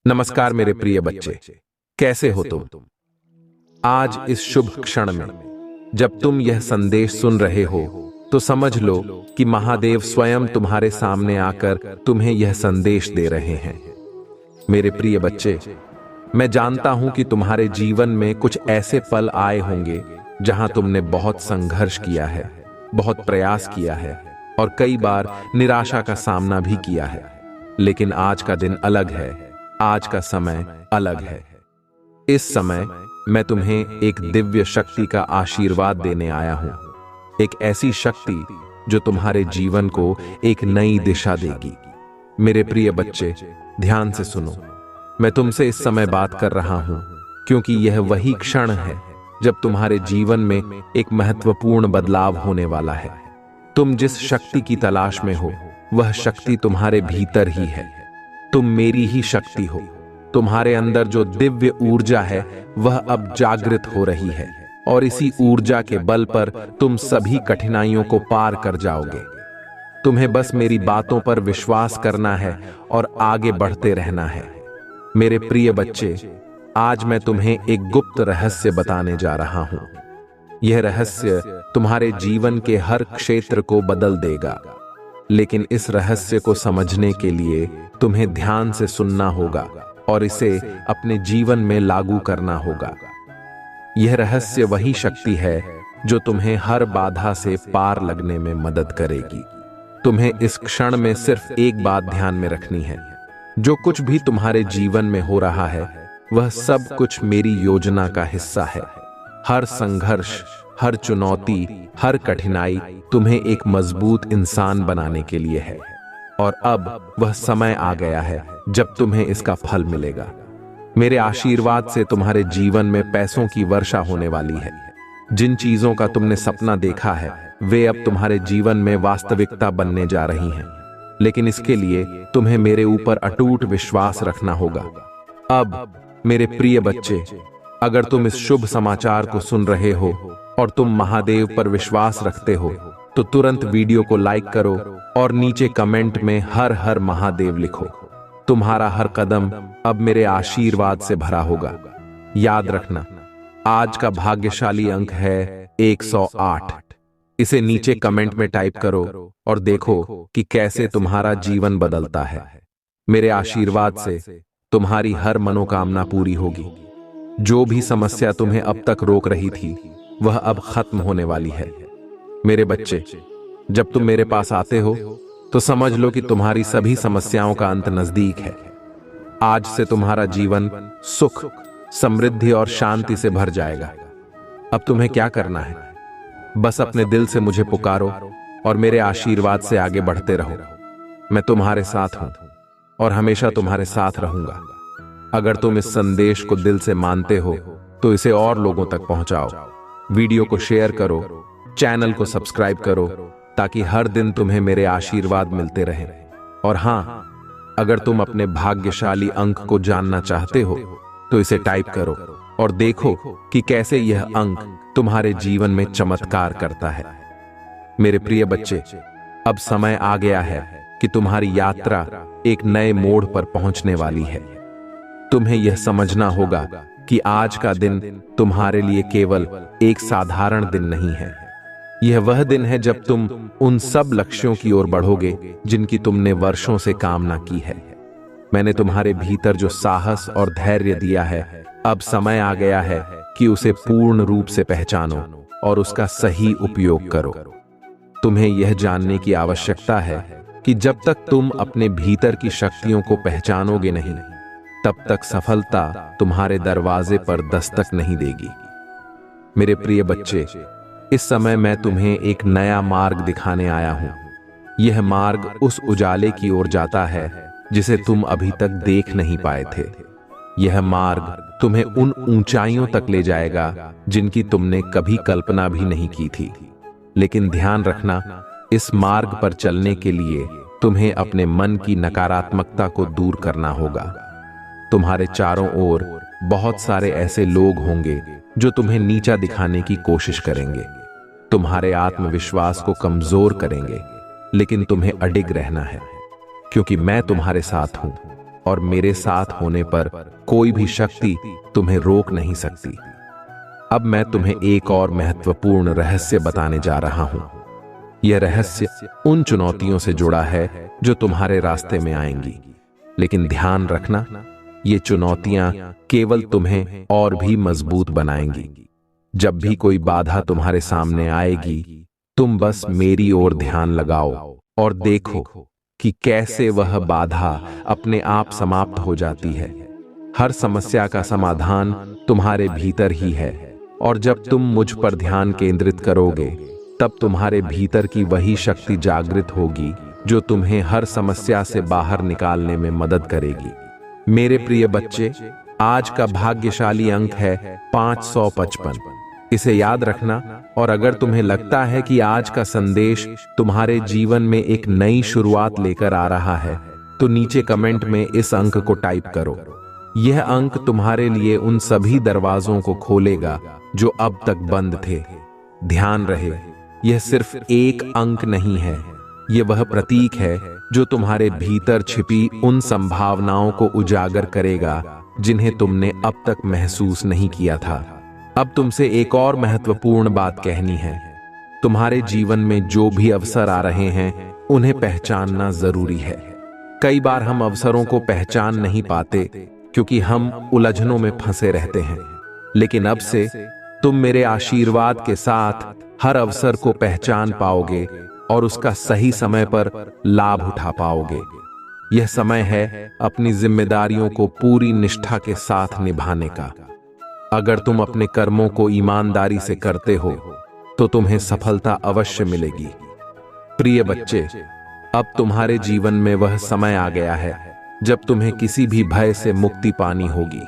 नमस्कार मेरे प्रिय बच्चे, कैसे हो तुम? आज इस शुभ क्षण में जब तुम यह संदेश सुन रहे हो तो समझ लो कि महादेव स्वयं तुम्हारे सामने आकर तुम्हें यह संदेश दे रहे हैं। मेरे प्रिय बच्चे, मैं जानता हूं कि तुम्हारे जीवन में कुछ ऐसे पल आए होंगे जहां तुमने बहुत संघर्ष किया है, बहुत प्रयास किया है और कई बार निराशा का सामना भी किया है। लेकिन आज का दिन अलग है, आज का समय अलग है। इस समय मैं तुम्हें एक दिव्य शक्ति का आशीर्वाद देने आया हूं, एक ऐसी शक्ति जो तुम्हारे जीवन को एक नई दिशा देगी। मेरे प्रिय बच्चे, ध्यान से सुनो। मैं तुमसे इस समय बात कर रहा हूं क्योंकि यह वही क्षण है जब तुम्हारे जीवन में एक महत्वपूर्ण बदलाव होने वाला है। तुम जिस शक्ति की तलाश में हो वह शक्ति तुम्हारे भीतर ही है। तुम मेरी ही शक्ति हो। तुम्हारे अंदर जो दिव्य ऊर्जा है वह अब जागृत हो रही है और इसी ऊर्जा के बल पर तुम सभी कठिनाइयों को पार कर जाओगे। तुम्हें बस मेरी बातों पर विश्वास करना है और आगे बढ़ते रहना है। मेरे प्रिय बच्चे, आज मैं तुम्हें एक गुप्त रहस्य बताने जा रहा हूं। यह रहस्य तुम्हारे जीवन के हर क्षेत्र को बदल देगा। लेकिन इस रहस्य को समझने के लिए तुम्हें ध्यान से सुनना होगा और इसे अपने जीवन में लागू करना होगा। यह रहस्य वही शक्ति है जो तुम्हें हर बाधा से पार लगने में मदद करेगी। तुम्हें इस क्षण में सिर्फ एक बात ध्यान में रखनी है। जो कुछ भी तुम्हारे जीवन में हो रहा है वह सब कुछ मेरी योजना का हिस्सा है। हर संघर्ष, हर चुनौती, हर कठिनाई तुम्हें एक मजबूत इंसान बनाने के लिए है और अब वह समय आ गया है जब तुम्हें इसका फल मिलेगा। मेरे आशीर्वाद से तुम्हारे जीवन में पैसों की वर्षा होने वाली है। जिन चीजों का तुमने सपना देखा है वे अब तुम्हारे जीवन में वास्तविकता बनने जा रही हैं। लेकिन इसके लिए तुम्हें मेरे ऊपर अटूट विश्वास रखना होगा। अब मेरे प्रिय बच्चे, अगर तुम इस शुभ समाचार को सुन रहे हो और तुम महादेव पर विश्वास रखते हो तो तुरंत वीडियो को लाइक करो और नीचे कमेंट में हर हर महादेव लिखो। तुम्हारा हर कदम अब मेरे आशीर्वाद से भरा होगा। याद रखना, आज का भाग्यशाली अंक है 108। इसे नीचे कमेंट में टाइप करो और देखो कि कैसे तुम्हारा जीवन बदलता है। मेरे आशीर्वाद से तुम्हारी हर मनोकामना पूरी होगी। जो भी समस्या तुम्हें अब तक रोक रही थी वह अब खत्म होने वाली है। मेरे बच्चे, जब तुम मेरे पास आते हो तो समझ लो कि तुम्हारी सभी समस्याओं का अंत नजदीक है। आज से तुम्हारा जीवन सुख, समृद्धि और शांति से भर जाएगा। अब तुम्हें क्या करना है? बस अपने दिल से मुझे पुकारो और मेरे आशीर्वाद से आगे बढ़ते रहो। मैं तुम्हारे साथ हूं और हमेशा तुम्हारे साथ रहूंगा। अगर तुम इस संदेश को दिल से मानते हो तो इसे और लोगों तक पहुंचाओ। वीडियो को शेयर करो, चैनल को सब्सक्राइब करो ताकि हर दिन तुम्हें मेरे आशीर्वाद मिलते रहें। और हां, अगर तुम अपने भाग्यशाली अंक को जानना चाहते हो तो इसे टाइप करो और देखो कि कैसे यह अंक तुम्हारे जीवन में चमत्कार करता है। मेरे प्रिय बच्चे, अब समय आ गया है कि तुम्हारी यात्रा एक नए मोड़ पर पहुंचने वाली है। तुम्हें यह समझना होगा कि आज का दिन तुम्हारे लिए केवल एक साधारण दिन नहीं है। यह वह दिन है जब तुम उन सब लक्ष्यों की ओर बढ़ोगे जिनकी तुमने वर्षों से कामना की है। मैंने तुम्हारे भीतर जो साहस और धैर्य दिया है, अब समय आ गया है कि उसे पूर्ण रूप से पहचानो और उसका सही उपयोग करो। तुम्हें यह जानने की आवश्यकता है कि जब तक तुम अपने भीतर की शक्तियों को पहचानोगे नहीं, तब तक सफलता तुम्हारे दरवाजे पर दस्तक नहीं देगी। मेरे प्रिय बच्चे, इस समय मैं तुम्हें एक नया मार्ग दिखाने आया हूं। यह मार्ग उस उजाले की ओर जाता है जिसे तुम अभी तक देख नहीं पाए थे। यह मार्ग तुम्हें उन ऊंचाइयों तक ले जाएगा जिनकी तुमने कभी कल्पना भी नहीं की थी। लेकिन ध्यान रखना, इस मार्ग पर चलने के लिए तुम्हें अपने मन की नकारात्मकता को दूर करना होगा। तुम्हारे चारों ओर बहुत सारे ऐसे लोग होंगे जो तुम्हें नीचा दिखाने की कोशिश करेंगे, तुम्हारे आत्मविश्वास को कमजोर करेंगे। लेकिन तुम्हें अडिग रहना है क्योंकि मैं तुम्हारे साथ हूं। और मेरे साथ होने पर कोई भी शक्ति तुम्हें रोक नहीं सकती। अब मैं तुम्हें एक और महत्वपूर्ण रहस्य बताने जा रहा हूं। यह रहस्य उन चुनौतियों से जुड़ा है जो तुम्हारे रास्ते में आएंगी, लेकिन ध्यान रखना, ये चुनौतियां केवल तुम्हें और भी मजबूत बनाएंगी। जब भी कोई बाधा तुम्हारे सामने आएगी, तुम बस मेरी ओर ध्यान लगाओ और देखो कि कैसे वह बाधा अपने आप समाप्त हो जाती है। हर समस्या का समाधान तुम्हारे भीतर ही है, और जब तुम मुझ पर ध्यान केंद्रित करोगे, तब तुम्हारे भीतर की वही शक्ति जागृत होगी जो तुम्हें हर समस्या से बाहर निकालने में मदद करेगी। मेरे प्रिय बच्चे, आज का भाग्यशाली अंक है 555। इसे याद रखना, और अगर तुम्हें लगता है कि आज का संदेश तुम्हारे जीवन में एक नई शुरुआत लेकर आ रहा है, तो नीचे कमेंट में इस अंक को टाइप करो। यह अंक तुम्हारे लिए उन सभी दरवाजों को खोलेगा जो अब तक बंद थे। ध्यान रहे, यह सिर्फ एक अंक नहीं है, यह वह प्रतीक है जो तुम्हारे भीतर छिपी उन संभावनाओं को उजागर करेगा जिन्हें तुमने अब तक महसूस नहीं किया था। अब तुमसे एक और महत्वपूर्ण बात कहनी है। तुम्हारे जीवन में जो भी अवसर आ रहे हैं, उन्हें पहचानना जरूरी है। कई बार हम अवसरों को पहचान नहीं पाते क्योंकि हम उलझनों में फंसे रहते हैं, लेकिन अब से तुम मेरे आशीर्वाद के साथ हर अवसर को पहचान पाओगे और उसका सही समय पर लाभ उठा पाओगे। यह समय है अपनी जिम्मेदारियों को पूरी निष्ठा के साथ निभाने का। अगर तुम अपने कर्मों को ईमानदारी से करते हो, तो तुम्हें सफलता अवश्य मिलेगी। प्रिय बच्चे, अब तुम्हारे जीवन में वह समय आ गया है जब तुम्हें किसी भी भय से मुक्ति पानी होगी।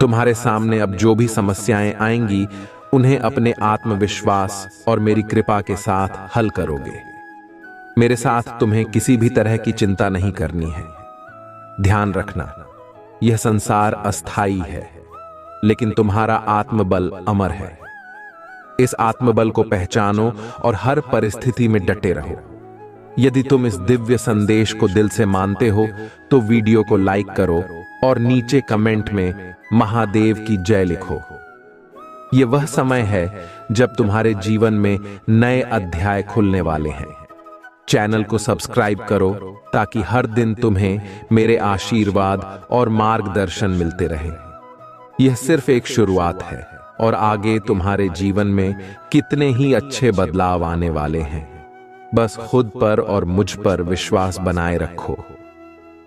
तुम्हारे सामने अब जो भी समस्याएं आएंगी, उन्हें अपने आत्मविश्वास और मेरी कृपा के साथ हल करोगे। मेरे साथ तुम्हें किसी भी तरह की चिंता नहीं करनी है। ध्यान रखना, यह संसार अस्थाई है, लेकिन तुम्हारा आत्मबल अमर है। इस आत्मबल को पहचानो और हर परिस्थिति में डटे रहो। यदि तुम इस दिव्य संदेश को दिल से मानते हो, तो वीडियो को लाइक करो और नीचे कमेंट में महादेव की जय लिखो। यह वह समय है जब तुम्हारे जीवन में नए अध्याय खुलने वाले हैं। चैनल को सब्सक्राइब करो ताकि हर दिन तुम्हें मेरे आशीर्वाद और मार्गदर्शन मिलते रहे। यह सिर्फ एक शुरुआत है, और आगे तुम्हारे जीवन में कितने ही अच्छे बदलाव आने वाले हैं। बस खुद पर और मुझ पर विश्वास बनाए रखो।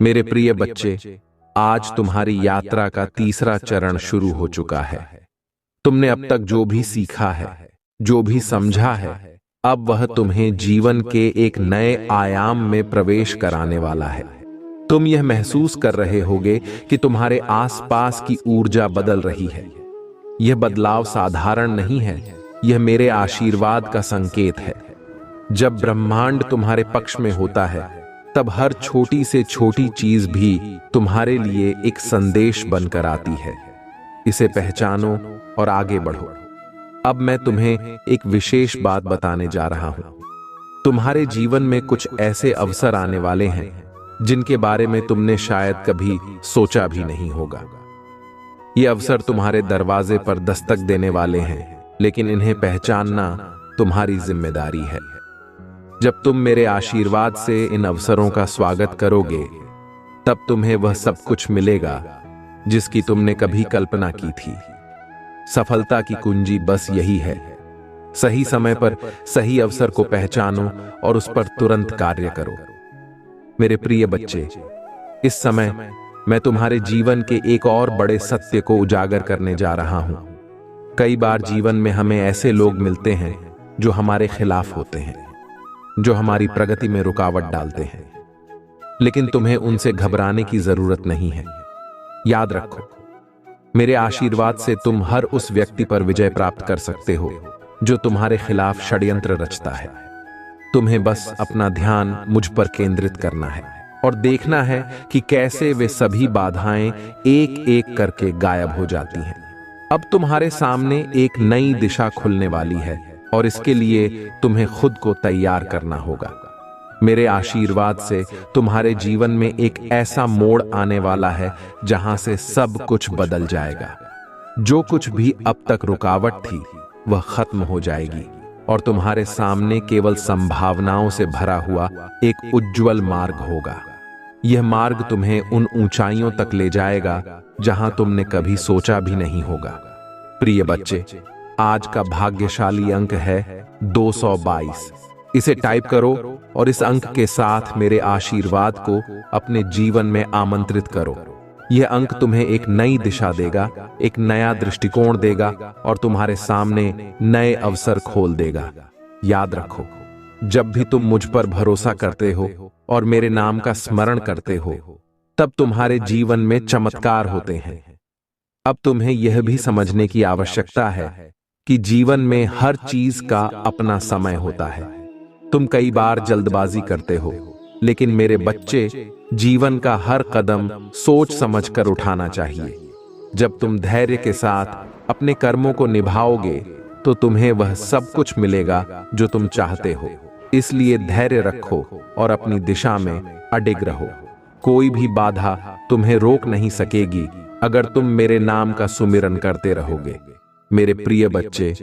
मेरे प्रिय बच्चे, आज तुम्हारी यात्रा का तीसरा चरण शुरू हो चुका है। तुमने अब तक जो भी सीखा है, जो भी समझा है, अब वह तुम्हें जीवन के एक नए आयाम में प्रवेश कराने वाला है। तुम यह महसूस कर रहे होगे कि तुम्हारे आसपास की ऊर्जा बदल रही है। यह बदलाव साधारण नहीं है, यह मेरे आशीर्वाद का संकेत है। जब ब्रह्मांड तुम्हारे पक्ष में होता है, तब हर छोटी से छोटी चीज भी तुम्हारे लिए एक संदेश बनकर आती है। इसे पहचानो और आगे बढ़ो। अब मैं तुम्हें एक विशेष बात बताने जा रहा हूं। तुम्हारे जीवन में कुछ ऐसे अवसर आने वाले हैं जिनके बारे में तुमने शायद कभी सोचा भी नहीं होगा। ये अवसर तुम्हारे दरवाजे पर दस्तक देने वाले हैं, लेकिन इन्हें पहचानना तुम्हारी जिम्मेदारी है। जब तुम मेरे आशीर्वाद से इन अवसरों का स्वागत करोगे, तब तुम्हें वह सब कुछ मिलेगा जिसकी तुमने कभी कल्पना की थी। सफलता की कुंजी बस यही है, सही समय पर सही अवसर को पहचानो और उस पर तुरंत कार्य करो। मेरे प्रिय बच्चे, इस समय मैं तुम्हारे जीवन के एक और बड़े सत्य को उजागर करने जा रहा हूं। कई बार जीवन में हमें ऐसे लोग मिलते हैं जो हमारे खिलाफ होते हैं, जो हमारी प्रगति में रुकावट डालते हैं, लेकिन तुम्हें उनसे घबराने की जरूरत नहीं है। याद रखो, मेरे आशीर्वाद से तुम हर उस व्यक्ति पर विजय प्राप्त कर सकते हो जो तुम्हारे खिलाफ षड्यंत्र रचता है। तुम्हें बस अपना ध्यान मुझ पर केंद्रित करना है और देखना है कि कैसे वे सभी बाधाएं एक एक करके गायब हो जाती हैं। अब तुम्हारे सामने एक नई दिशा खुलने वाली है और इसके लिए तुम्हें खुद को तैयार करना होगा। मेरे आशीर्वाद से तुम्हारे जीवन में एक ऐसा मोड़ आने वाला है जहां से सब कुछ बदल जाएगा। जो कुछ भी अब तक रुकावट थी वह खत्म हो जाएगी और तुम्हारे सामने केवल संभावनाओं से भरा हुआ एक उज्जवल मार्ग होगा। यह मार्ग तुम्हें उन ऊंचाइयों तक ले जाएगा जहां तुमने कभी सोचा भी नहीं होगा। प्रिय बच्चे, आज का भाग्यशाली अंक है 222। इसे टाइप करो और इस अंक के साथ मेरे आशीर्वाद को अपने जीवन में आमंत्रित करो। यह अंक तुम्हें एक नई दिशा देगा, एक नया दृष्टिकोण देगा और तुम्हारे सामने नए अवसर खोल देगा। याद रखो, जब भी तुम मुझ पर भरोसा करते हो और मेरे नाम का स्मरण करते हो, तब तुम्हारे जीवन में चमत्कार होते हैं। अब तुम्हें यह भी समझने की आवश्यकता है कि जीवन में हर चीज का अपना समय होता है। तुम कई बार जल्दबाजी करते हो, लेकिन मेरे बच्चे, जीवन का हर कदम सोच समझकर उठाना चाहिए। जब तुम धैर्य के साथ अपने कर्मों को निभाओगे तो तुम्हें वह सब कुछ मिलेगा जो तुम चाहते हो। इसलिए धैर्य रखो और अपनी दिशा में अडिग रहो। कोई भी बाधा तुम्हें रोक नहीं सकेगी अगर तुम मेरे नाम का सुमिरन करते रहोगे। मेरे प्रिय बच्चे,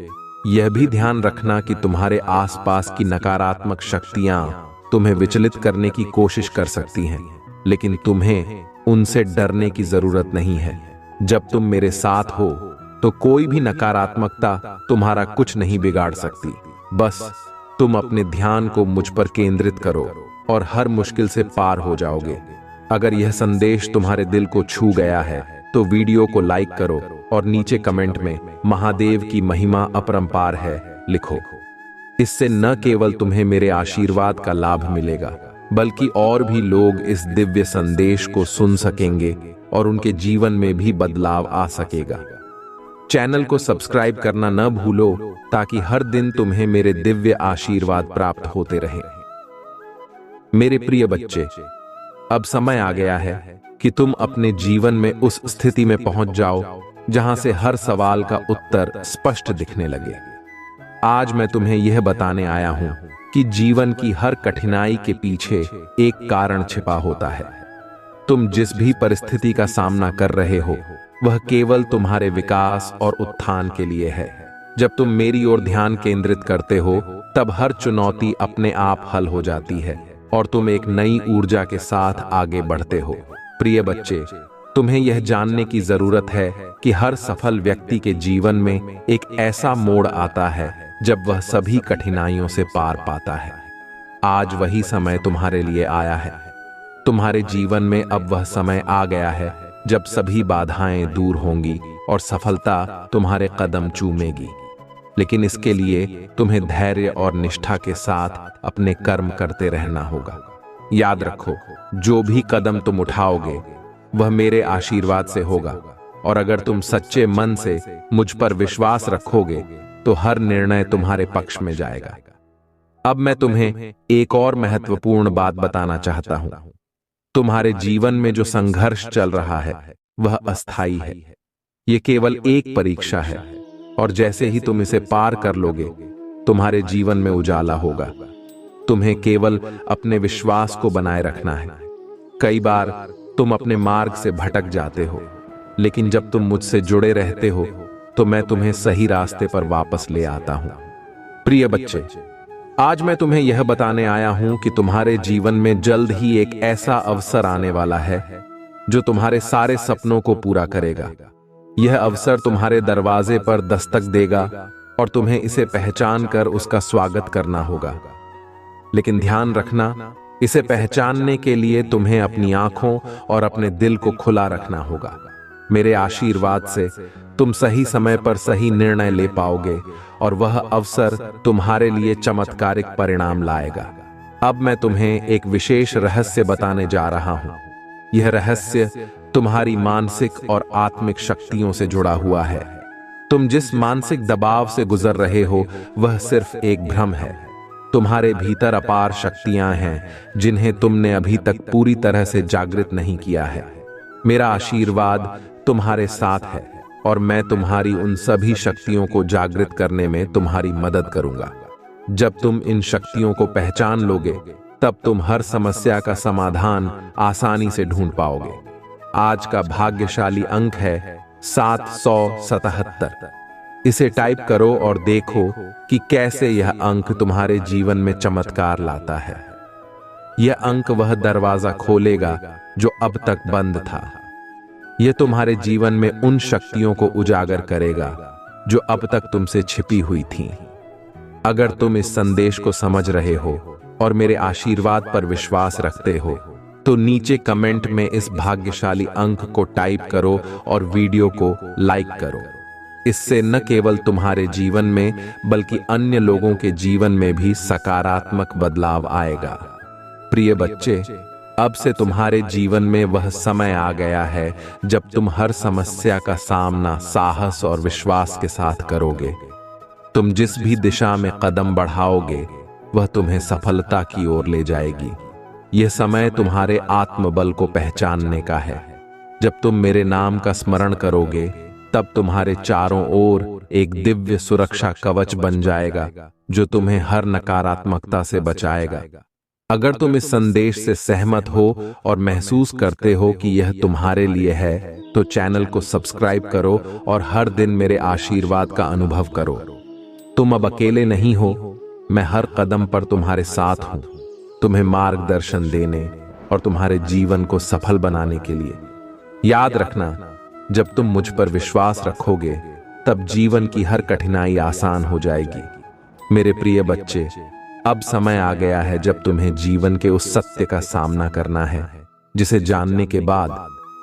यह भी ध्यान रखना कि तुम्हारे आसपास की नकारात्मक शक्तियां तुम्हें विचलित करने की कोशिश कर सकती हैं, लेकिन तुम्हें उनसे डरने की जरूरत नहीं है। जब तुम मेरे साथ हो तो कोई भी नकारात्मकता तुम्हारा कुछ नहीं बिगाड़ सकती। बस तुम अपने ध्यान को मुझ पर केंद्रित करो और हर मुश्किल से पार हो जाओगे। अगर यह संदेश तुम्हारे दिल को छू गया है तो वीडियो को लाइक करो और नीचे कमेंट में महादेव की महिमा अपरंपार है लिखो। इससे न केवल तुम्हें मेरे आशीर्वाद का लाभ मिलेगा, बल्कि और भी लोग इस दिव्य संदेश को सुन सकेंगे और उनके जीवन में भी बदलाव आ सकेगा। चैनल को सब्सक्राइब करना न भूलो ताकि हर दिन तुम्हें मेरे दिव्य आशीर्वाद प्राप्त होते रहे। मेरे प्रिय बच्चे, अब समय आ गया है कि तुम अपने जीवन में उस स्थिति में पहुंच जाओ जहां से हर सवाल का उत्तर स्पष्ट दिखने लगे। आज मैं तुम्हें यह बताने आया हूं कि जीवन की हर कठिनाई के पीछे एक कारण छिपा होता है। तुम जिस भी परिस्थिति का सामना कर रहे हो वह केवल तुम्हारे विकास और उत्थान के लिए है। जब तुम मेरी ओर ध्यान केंद्रित करते हो तब हर चुनौती अपने आप हल हो जाती है और तुम एक नई ऊर्जा के साथ आगे बढ़ते हो। प्रिय बच्चे, तुम्हें यह जानने की जरूरत है कि हर सफल व्यक्ति के जीवन में एक ऐसा मोड़ आता है जब वह सभी कठिनाइयों से पार पाता है। आज वही समय तुम्हारे लिए आया है। तुम्हारे जीवन में अब वह समय आ गया है जब सभी बाधाएं दूर होंगी और सफलता तुम्हारे कदम चूमेगी। लेकिन इसके लिए तुम्हें धैर्य और निष्ठा के साथ अपने कर्म करते रहना होगा। याद रखो, जो भी कदम तुम उठाओगे वह मेरे आशीर्वाद से होगा और अगर तुम सच्चे मन से मुझ पर विश्वास रखोगे तो हर निर्णय तुम्हारे पक्ष में जाएगा। अब मैं तुम्हें एक और महत्वपूर्ण बात बताना चाहता हूं। तुम्हारे जीवन में जो संघर्ष चल रहा है वह अस्थायी है। यह केवल एक परीक्षा है और जैसे ही तुम इसे पार कर लोगे तुम्हारे जीवन में उजाला होगा। तुम्हें केवल अपने विश्वास को बनाए रखना है। कई बार तुम अपने मार्ग से भटक जाते हो, लेकिन जब तुम मुझसे जुड़े रहते हो तो मैं तुम्हें सही रास्ते पर वापस ले आता हूं। प्रिय बच्चे, आज मैं तुम्हें यह बताने आया हूं कि तुम्हारे जीवन में जल्द ही एक ऐसा अवसर आने वाला है जो तुम्हारे सारे सपनों को पूरा करेगा। यह अवसर तुम्हारे दरवाजे पर दस्तक देगा और तुम्हें इसे पहचान कर उसका स्वागत करना होगा। लेकिन ध्यान रखना, इसे पहचानने के लिए तुम्हें अपनी आंखों और अपने दिल को खुला रखना होगा। मेरे आशीर्वाद से तुम सही समय पर सही निर्णय ले पाओगे और वह अवसर तुम्हारे लिए चमत्कारिक परिणाम लाएगा। अब मैं तुम्हें एक विशेष रहस्य बताने जा रहा हूं। यह रहस्य तुम्हारी मानसिक और आत्मिक शक्तियों से जुड़ा हुआ है। तुम जिस मानसिक दबाव से गुजर रहे हो वह सिर्फ एक भ्रम है। तुम्हारे भीतर अपार शक्तियां हैं जिन्हें तुमने अभी तक पूरी तरह से जागृत नहीं किया है। मेरा आशीर्वाद तुम्हारे साथ है और मैं तुम्हारी उन सभी शक्तियों को जागृत करने में तुम्हारी मदद करूंगा। जब तुम इन शक्तियों को पहचान लोगे तब तुम हर समस्या का समाधान आसानी से ढूंढ पाओगे। आज का भाग्यशाली अंक है 777। इसे टाइप करो और देखो कि कैसे यह अंक तुम्हारे जीवन में चमत्कार लाता है। यह अंक वह दरवाजा खोलेगा जो अब तक बंद था। यह तुम्हारे जीवन में उन शक्तियों को उजागर करेगा जो अब तक तुमसे छिपी हुई थीं। अगर तुम इस संदेश को समझ रहे हो और मेरे आशीर्वाद पर विश्वास रखते हो तो नीचे कमेंट में इस भाग्यशाली अंक को टाइप करो और वीडियो को लाइक करो। इससे न केवल तुम्हारे जीवन में बल्कि अन्य लोगों के जीवन में भी सकारात्मक बदलाव आएगा। प्रिय बच्चे, अब से तुम्हारे जीवन में वह समय आ गया है जब तुम हर समस्या का सामना साहस और विश्वास के साथ करोगे। तुम जिस भी दिशा में कदम बढ़ाओगे वह तुम्हें सफलता की ओर ले जाएगी। यह समय तुम्हारे आत्मबल को पहचानने का है। जब तुम मेरे नाम का स्मरण करोगे तब तुम्हारे चारों ओर एक दिव्य सुरक्षा कवच बन जाएगा जो तुम्हें हर नकारात्मकता से बचाएगा। अगर तुम इस संदेश से सहमत हो और महसूस करते हो कि यह तुम्हारे लिए है तो चैनल को सब्सक्राइब करो और हर दिन मेरे आशीर्वाद का अनुभव करो। तुम अब अकेले नहीं हो, मैं हर कदम पर तुम्हारे साथ हूं, तुम्हें मार्गदर्शन देने और तुम्हारे जीवन को सफल बनाने के लिए। याद रखना, जब तुम मुझ पर विश्वास रखोगे तब जीवन की हर कठिनाई आसान हो जाएगी। मेरे प्रिय बच्चे, अब समय आ गया है जब तुम्हें जीवन के उस सत्य का सामना करना है जिसे जानने के बाद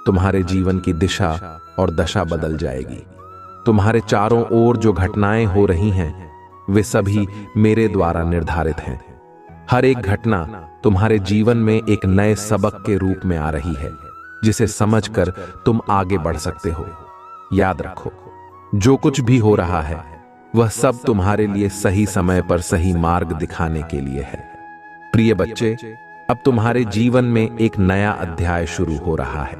तुम्हारे जीवन की दिशा और दशा बदल जाएगी। तुम्हारे चारों ओर जो घटनाएं हो रही हैं वे सभी मेरे द्वारा निर्धारित हैं। हर एक घटना तुम्हारे जीवन में एक नए सबक के रूप में आ रही है जिसे समझकर तुम आगे बढ़ सकते हो। याद रखो, जो कुछ भी हो रहा है वह सब तुम्हारे लिए सही समय पर सही मार्ग दिखाने के लिए है। प्रिय बच्चे, अब तुम्हारे जीवन में एक नया अध्याय शुरू हो रहा है।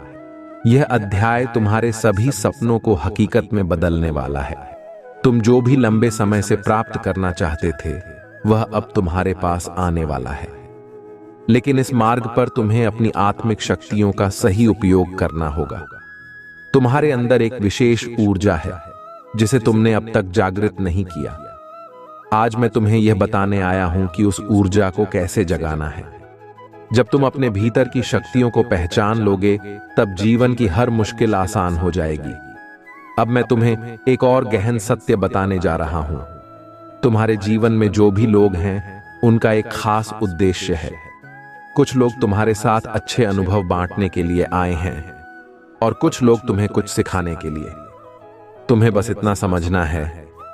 यह अध्याय तुम्हारे सभी सपनों को हकीकत में बदलने वाला है। तुम जो भी लंबे समय से प्राप्त करना चाहते थे वह अब तुम्हारे पास आने वाला है। लेकिन इस मार्ग पर तुम्हें अपनी आत्मिक शक्तियों का सही उपयोग करना होगा। तुम्हारे अंदर एक विशेष ऊर्जा है जिसे तुमने अब तक जागृत नहीं किया। आज मैं तुम्हें यह बताने आया हूं कि उस ऊर्जा को कैसे जगाना है। जब तुम अपने भीतर की शक्तियों को पहचान लोगे तब जीवन की हर मुश्किल आसान हो जाएगी। अब मैं तुम्हें एक और गहन सत्य बताने जा रहा हूं। तुम्हारे जीवन में जो भी लोग हैं उनका एक खास उद्देश्य है। कुछ लोग तुम्हारे साथ अच्छे अनुभव बांटने के लिए आए हैं और कुछ लोग तुम्हें कुछ सिखाने के लिए। तुम्हें बस इतना समझना है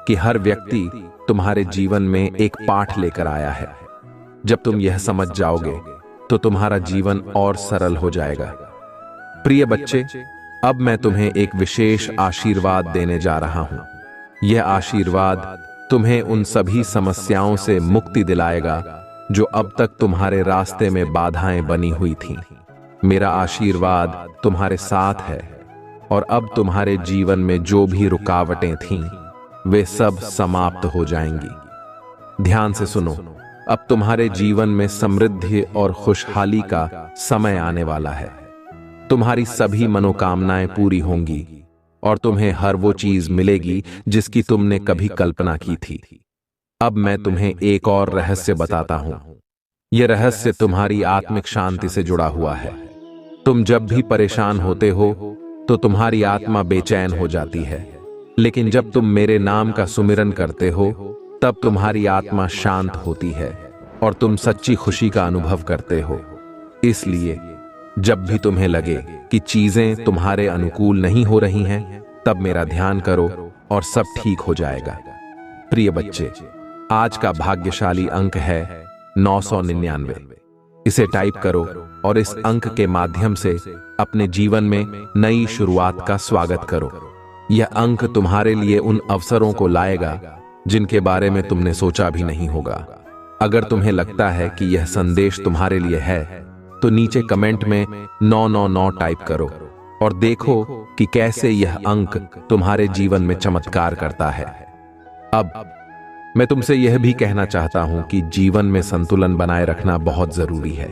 कि हर व्यक्ति तुम्हारे जीवन में एक पाठ लेकर आया है। जब तुम यह समझ जाओगे तो तुम्हारा जीवन और सरल हो जाएगा। प्रिय बच्चे, अब मैं तुम्हें एक विशेष आशीर्वाद देने जा रहा हूं। यह आशीर्वाद तुम्हें उन सभी समस्याओं से मुक्ति दिलाएगा जो अब तक तुम्हारे रास्ते में बाधाएं बनी हुई थीं। मेरा आशीर्वाद तुम्हारे साथ है और अब तुम्हारे जीवन में जो भी रुकावटें थीं वे सब समाप्त हो जाएंगी। ध्यान से सुनो, अब तुम्हारे जीवन में समृद्धि और खुशहाली का समय आने वाला है। तुम्हारी सभी मनोकामनाएं पूरी होंगी और तुम्हें हर वो चीज मिलेगी जिसकी तुमने कभी कल्पना की थी। अब मैं तुम्हें एक और रहस्य बताता हूं। यह रहस्य तुम्हारी आत्मिक शांति से जुड़ा हुआ है। तुम जब भी परेशान होते हो तो तुम्हारी आत्मा बेचैन हो जाती है, लेकिन जब तुम मेरे नाम का सुमिरन करते हो तब तुम्हारी आत्मा शांत होती है और तुम सच्ची खुशी का अनुभव करते हो। इसलिए जब भी तुम्हें लगे कि चीजें तुम्हारे अनुकूल नहीं हो रही हैं, तब मेरा ध्यान करो और सब ठीक हो जाएगा। प्रिय बच्चे, आज का भाग्यशाली अंक है 999। इसे टाइप करो और इस अंक के माध्यम से अपने जीवन में नई शुरुआत का स्वागत करो। यह अंक तुम्हारे लिए उन अवसरों को लाएगा जिनके बारे में तुमने सोचा भी नहीं होगा। अगर तुम्हें लगता है कि यह संदेश तुम्हारे लिए है तो नीचे कमेंट में 999 टाइप करो और देखो कि कैसे यह अंक तुम्हारे जीवन में चमत्कार करता है। अब मैं तुमसे यह भी कहना चाहता हूं कि जीवन में संतुलन बनाए रखना बहुत जरूरी है।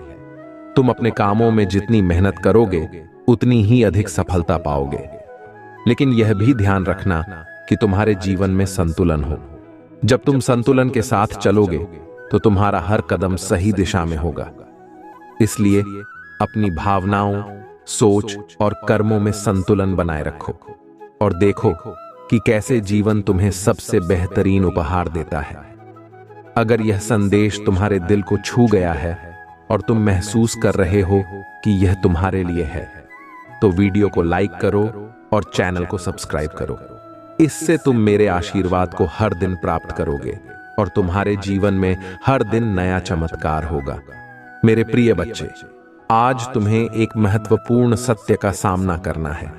तुम अपने कामों में जितनी मेहनत करोगे उतनी ही अधिक सफलता पाओगे, लेकिन यह भी ध्यान रखना कि तुम्हारे जीवन में संतुलन हो। जब तुम संतुलन के साथ चलोगे तो तुम्हारा हर कदम सही दिशा में होगा। इसलिए अपनी भावनाओं, सोच और कर्मों में संतुलन बनाए रखो और देखो कि कैसे जीवन तुम्हें सबसे बेहतरीन उपहार देता है। अगर यह संदेश तुम्हारे दिल को छू गया है और तुम महसूस कर रहे हो कि यह तुम्हारे लिए है, तो वीडियो को लाइक करो और चैनल को सब्सक्राइब करो। इससे तुम मेरे आशीर्वाद को हर दिन प्राप्त करोगे और तुम्हारे जीवन में हर दिन नया चमत्कार होगा। मेरे प्रिय बच्चे, आज तुम्हें एक महत्वपूर्ण सत्य का सामना करना है।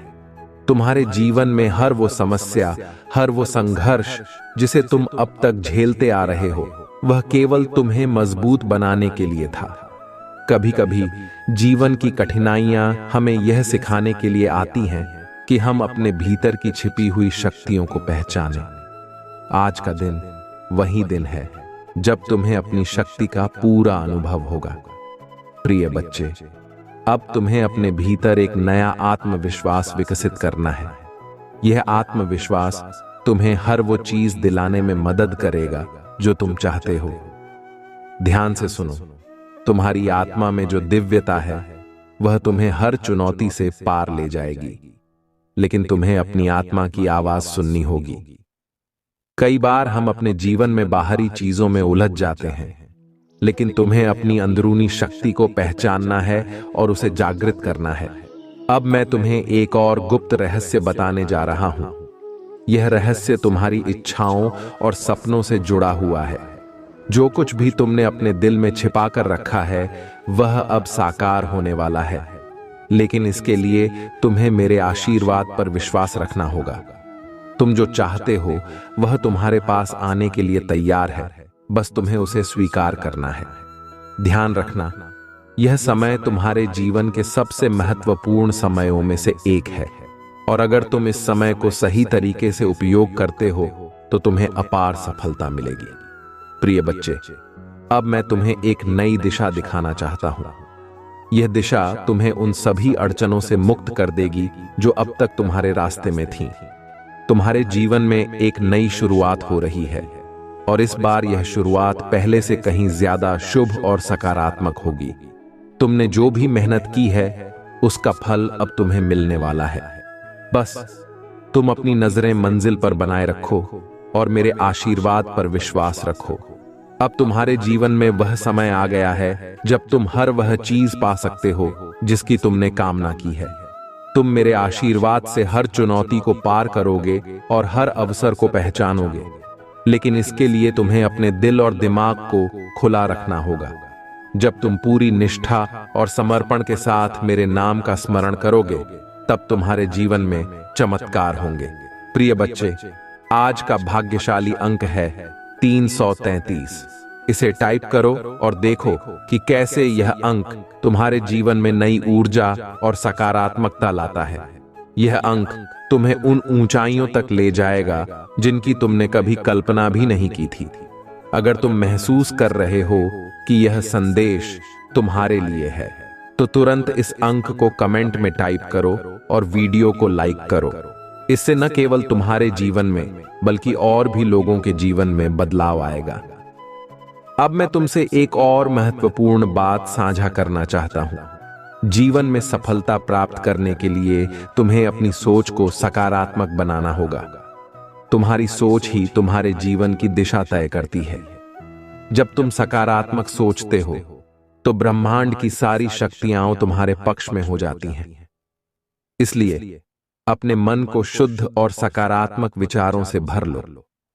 तुम्हारे जीवन में हर वो समस्या, हर वो संघर्ष जिसे तुम अब तक झेलते आ रहे हो, वह केवल तुम्हें मजबूत बनाने के लिए था। कभी कभी जीवन की कठिनाइयां हमें यह सिखाने के लिए आती हैं कि हम अपने भीतर की छिपी हुई शक्तियों को पहचानें। आज का दिन वही दिन है जब तुम्हें अपनी शक्ति का पूरा अनुभव होगा। प्रिय बच्चे, अब तुम्हें अपने भीतर एक नया आत्मविश्वास विकसित करना है। यह आत्मविश्वास तुम्हें हर वो चीज दिलाने में मदद करेगा जो तुम चाहते हो। ध्यान से सुनो, तुम्हारी आत्मा में जो दिव्यता है वह तुम्हें हर चुनौती से पार ले जाएगी, लेकिन तुम्हें अपनी आत्मा की आवाज सुननी होगी। कई बार हम अपने जीवन में बाहरी चीजों में उलझ जाते हैं, लेकिन तुम्हें अपनी अंदरूनी शक्ति को पहचानना है और उसे जागृत करना है। अब मैं तुम्हें एक और गुप्त रहस्य बताने जा रहा हूं। यह रहस्य तुम्हारी इच्छाओं और सपनों से जुड़ा हुआ है। जो कुछ भी तुमने अपने दिल में छिपा कर रखा है वह अब साकार होने वाला है, लेकिन इसके लिए तुम्हें मेरे आशीर्वाद पर विश्वास रखना होगा। तुम जो चाहते हो वह तुम्हारे पास आने के लिए तैयार है, बस तुम्हें उसे स्वीकार करना है। ध्यान रखना, यह समय तुम्हारे जीवन के सबसे महत्वपूर्ण समयों में से एक है, और अगर तुम इस समय को सही तरीके से उपयोग करते हो तो तुम्हें अपार सफलता मिलेगी। प्रिय बच्चे, अब मैं तुम्हें एक नई दिशा दिखाना चाहता हूं। यह दिशा तुम्हें उन सभी अड़चनों से मुक्त कर देगी जो अब तक तुम्हारे रास्ते में थीं। तुम्हारे जीवन में एक नई शुरुआत हो रही है, और इस बार यह शुरुआत पहले से कहीं ज्यादा शुभ और सकारात्मक होगी। तुमने जो भी मेहनत की है उसका फल अब तुम्हें मिलने वाला है। बस तुम अपनी नजरें मंजिल पर बनाए रखो और मेरे आशीर्वाद पर विश्वास रखो। अब तुम्हारे जीवन में वह समय आ गया है जब तुम हर वह चीज पा सकते हो जिसकी तुमने कामना की है। तुम मेरे आशीर्वाद से हर चुनौती को पार करोगे और हर अवसर को पहचानोगे, लेकिन इसके लिए तुम्हें अपने दिल और दिमाग को खुला रखना होगा। जब तुम पूरी निष्ठा और समर्पण के साथ मेरे नाम का स्मरण करोगे तब तुम्हारे जीवन में चमत्कार होंगे। प्रिय बच्चे, आज का भाग्यशाली अंक है 333। इसे टाइप करो और देखो कि कैसे यह अंक तुम्हारे जीवन में नई ऊर्जा और सकारात्मकता लाता है। यह अंक तुम्हें उन ऊंचाइयों तक ले जाएगा जिनकी तुमने कभी कल्पना भी नहीं की थी। अगर तुम महसूस कर रहे हो कि यह संदेश तुम्हारे लिए है तो तुरंत इस अंक को कमेंट में टाइप करो और वीडियो को लाइक करो। इससे न केवल तुम्हारे जीवन में बल्कि और भी लोगों के जीवन में बदलाव आएगा। अब मैं तुमसे एक और महत्वपूर्ण बात साझा करना चाहता हूं। जीवन में सफलता प्राप्त करने के लिए तुम्हें अपनी सोच को सकारात्मक बनाना होगा। तुम्हारी सोच ही तुम्हारे जीवन की दिशा तय करती है। जब तुम सकारात्मक सोचते हो तो ब्रह्मांड की सारी शक्तियां तुम्हारे पक्ष में हो जाती हैं। इसलिए अपने मन को शुद्ध और सकारात्मक विचारों से भर लो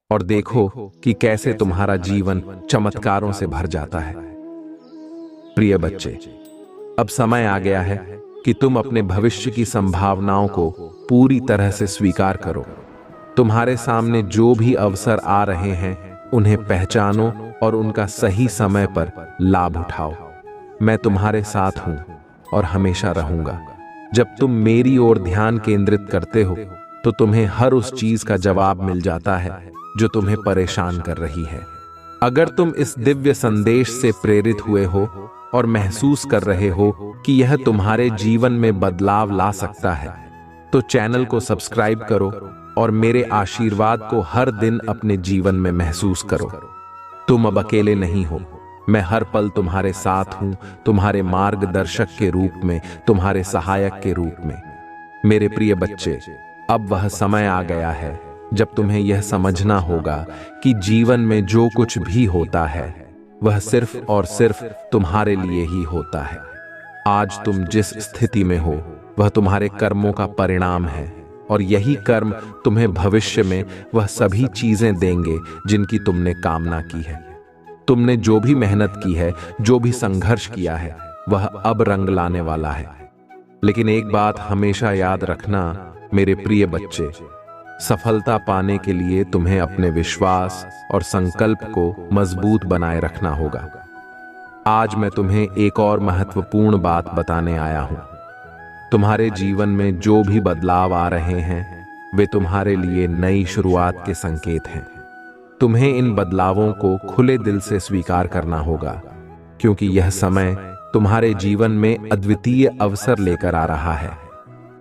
और देखो कि कैसे तुम्हारा जीवन चमत्कारों से भर जाता है। प्रिय बच्चे, अब समय आ गया है कि तुम अपने भविष्य की संभावनाओं को पूरी तरह से स्वीकार करो। तुम्हारे सामने जो भी अवसर आ रहे हैं उन्हें पहचानो और उनका सही समय पर लाभ उठाओ। मैं तुम्हारे साथ हूं और हमेशा रहूंगा। जब तुम मेरी ओर ध्यान केंद्रित करते हो तो तुम्हें हर उस चीज का जवाब मिल जाता है जो तुम्हें परेशान कर रही है। अगर तुम इस दिव्य संदेश से प्रेरित हुए हो और महसूस कर रहे हो कि यह तुम्हारे जीवन में बदलाव ला सकता है, तो चैनल को सब्सक्राइब करो और मेरे आशीर्वाद को हर दिन अपने जीवन में महसूस करो। तुम अब अकेले नहीं हो। मैं हर पल तुम्हारे साथ हूं, तुम्हारे मार्गदर्शक के रूप में, तुम्हारे सहायक के रूप में। मेरे प्रिय बच्चे, अब वह समय आ गया है जब तुम्हें यह समझना होगा कि जीवन में जो कुछ भी होता है वह सिर्फ और सिर्फ तुम्हारे लिए ही होता है। आज तुम जिस स्थिति में हो वह तुम्हारे कर्मों का परिणाम है, और यही कर्म तुम्हें भविष्य में वह सभी चीजें देंगे जिनकी तुमने कामना की है। तुमने जो भी मेहनत की है, जो भी संघर्ष किया है, वह अब रंग लाने वाला है। लेकिन एक बात हमेशा याद रखना मेरे प्रिय बच्चे, सफलता पाने के लिए तुम्हें अपने विश्वास और संकल्प को मजबूत बनाए रखना होगा। आज मैं तुम्हें एक और महत्वपूर्ण बात बताने आया हूं। तुम्हारे जीवन में जो भी बदलाव आ रहे हैं वे तुम्हारे लिए नई शुरुआत के संकेत हैं। तुम्हें इन बदलावों को खुले दिल से स्वीकार करना होगा, क्योंकि यह समय तुम्हारे जीवन में अद्वितीय अवसर लेकर आ रहा है।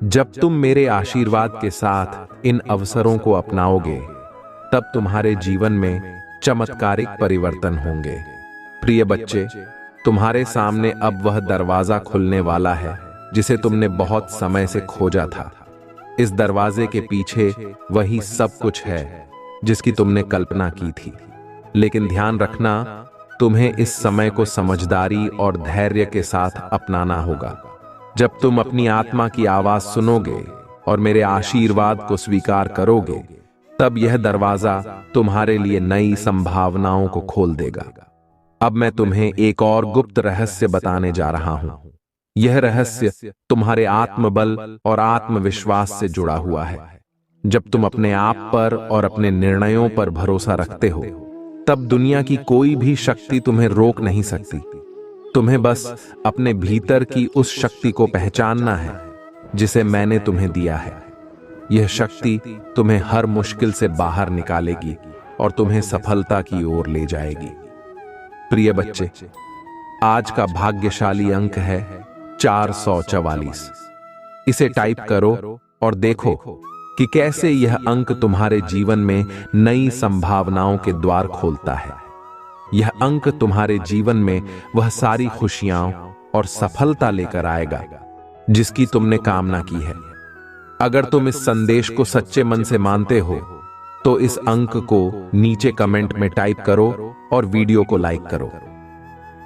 जब तुम मेरे आशीर्वाद के साथ इन अवसरों को अपनाओगे, तब तुम्हारे जीवन में चमत्कारिक परिवर्तन होंगे। प्रिय बच्चे, तुम्हारे सामने अब वह दरवाजा खुलने वाला है जिसे तुमने बहुत समय से खोजा था। इस दरवाजे के पीछे वही सब कुछ है जिसकी तुमने कल्पना की थी। लेकिन ध्यान रखना, तुम्हें इस समय को समझदारी और धैर्य के साथ अपनाना होगा। जब तुम अपनी आत्मा की आवाज सुनोगे और मेरे आशीर्वाद को स्वीकार करोगे, तब यह दरवाजा तुम्हारे लिए नई संभावनाओं को खोल देगा। अब मैं तुम्हें एक और गुप्त रहस्य बताने जा रहा हूं। यह रहस्य तुम्हारे आत्मबल और आत्मविश्वास से जुड़ा हुआ है। जब तुम अपने आप पर और अपने निर्णयों पर भरोसा रखते हो, तब दुनिया की कोई भी शक्ति तुम्हें रोक नहीं सकती। तुम्हें बस अपने भीतर की उस शक्ति को पहचानना है जिसे मैंने तुम्हें दिया है। यह शक्ति तुम्हें हर मुश्किल से बाहर निकालेगी और तुम्हें सफलता की ओर ले जाएगी। प्रिय बच्चे, आज का भाग्यशाली अंक है 444। इसे टाइप करो और देखो कि कैसे यह अंक तुम्हारे जीवन में नई संभावनाओं के द्वार खोलता है। यह अंक तुम्हारे जीवन में वह सारी खुशियां और सफलता लेकर आएगा जिसकी तुमने कामना की है। अगर तुम इस संदेश को सच्चे मन से मानते हो, तो इस अंक को नीचे कमेंट में टाइप करो और वीडियो को लाइक करो।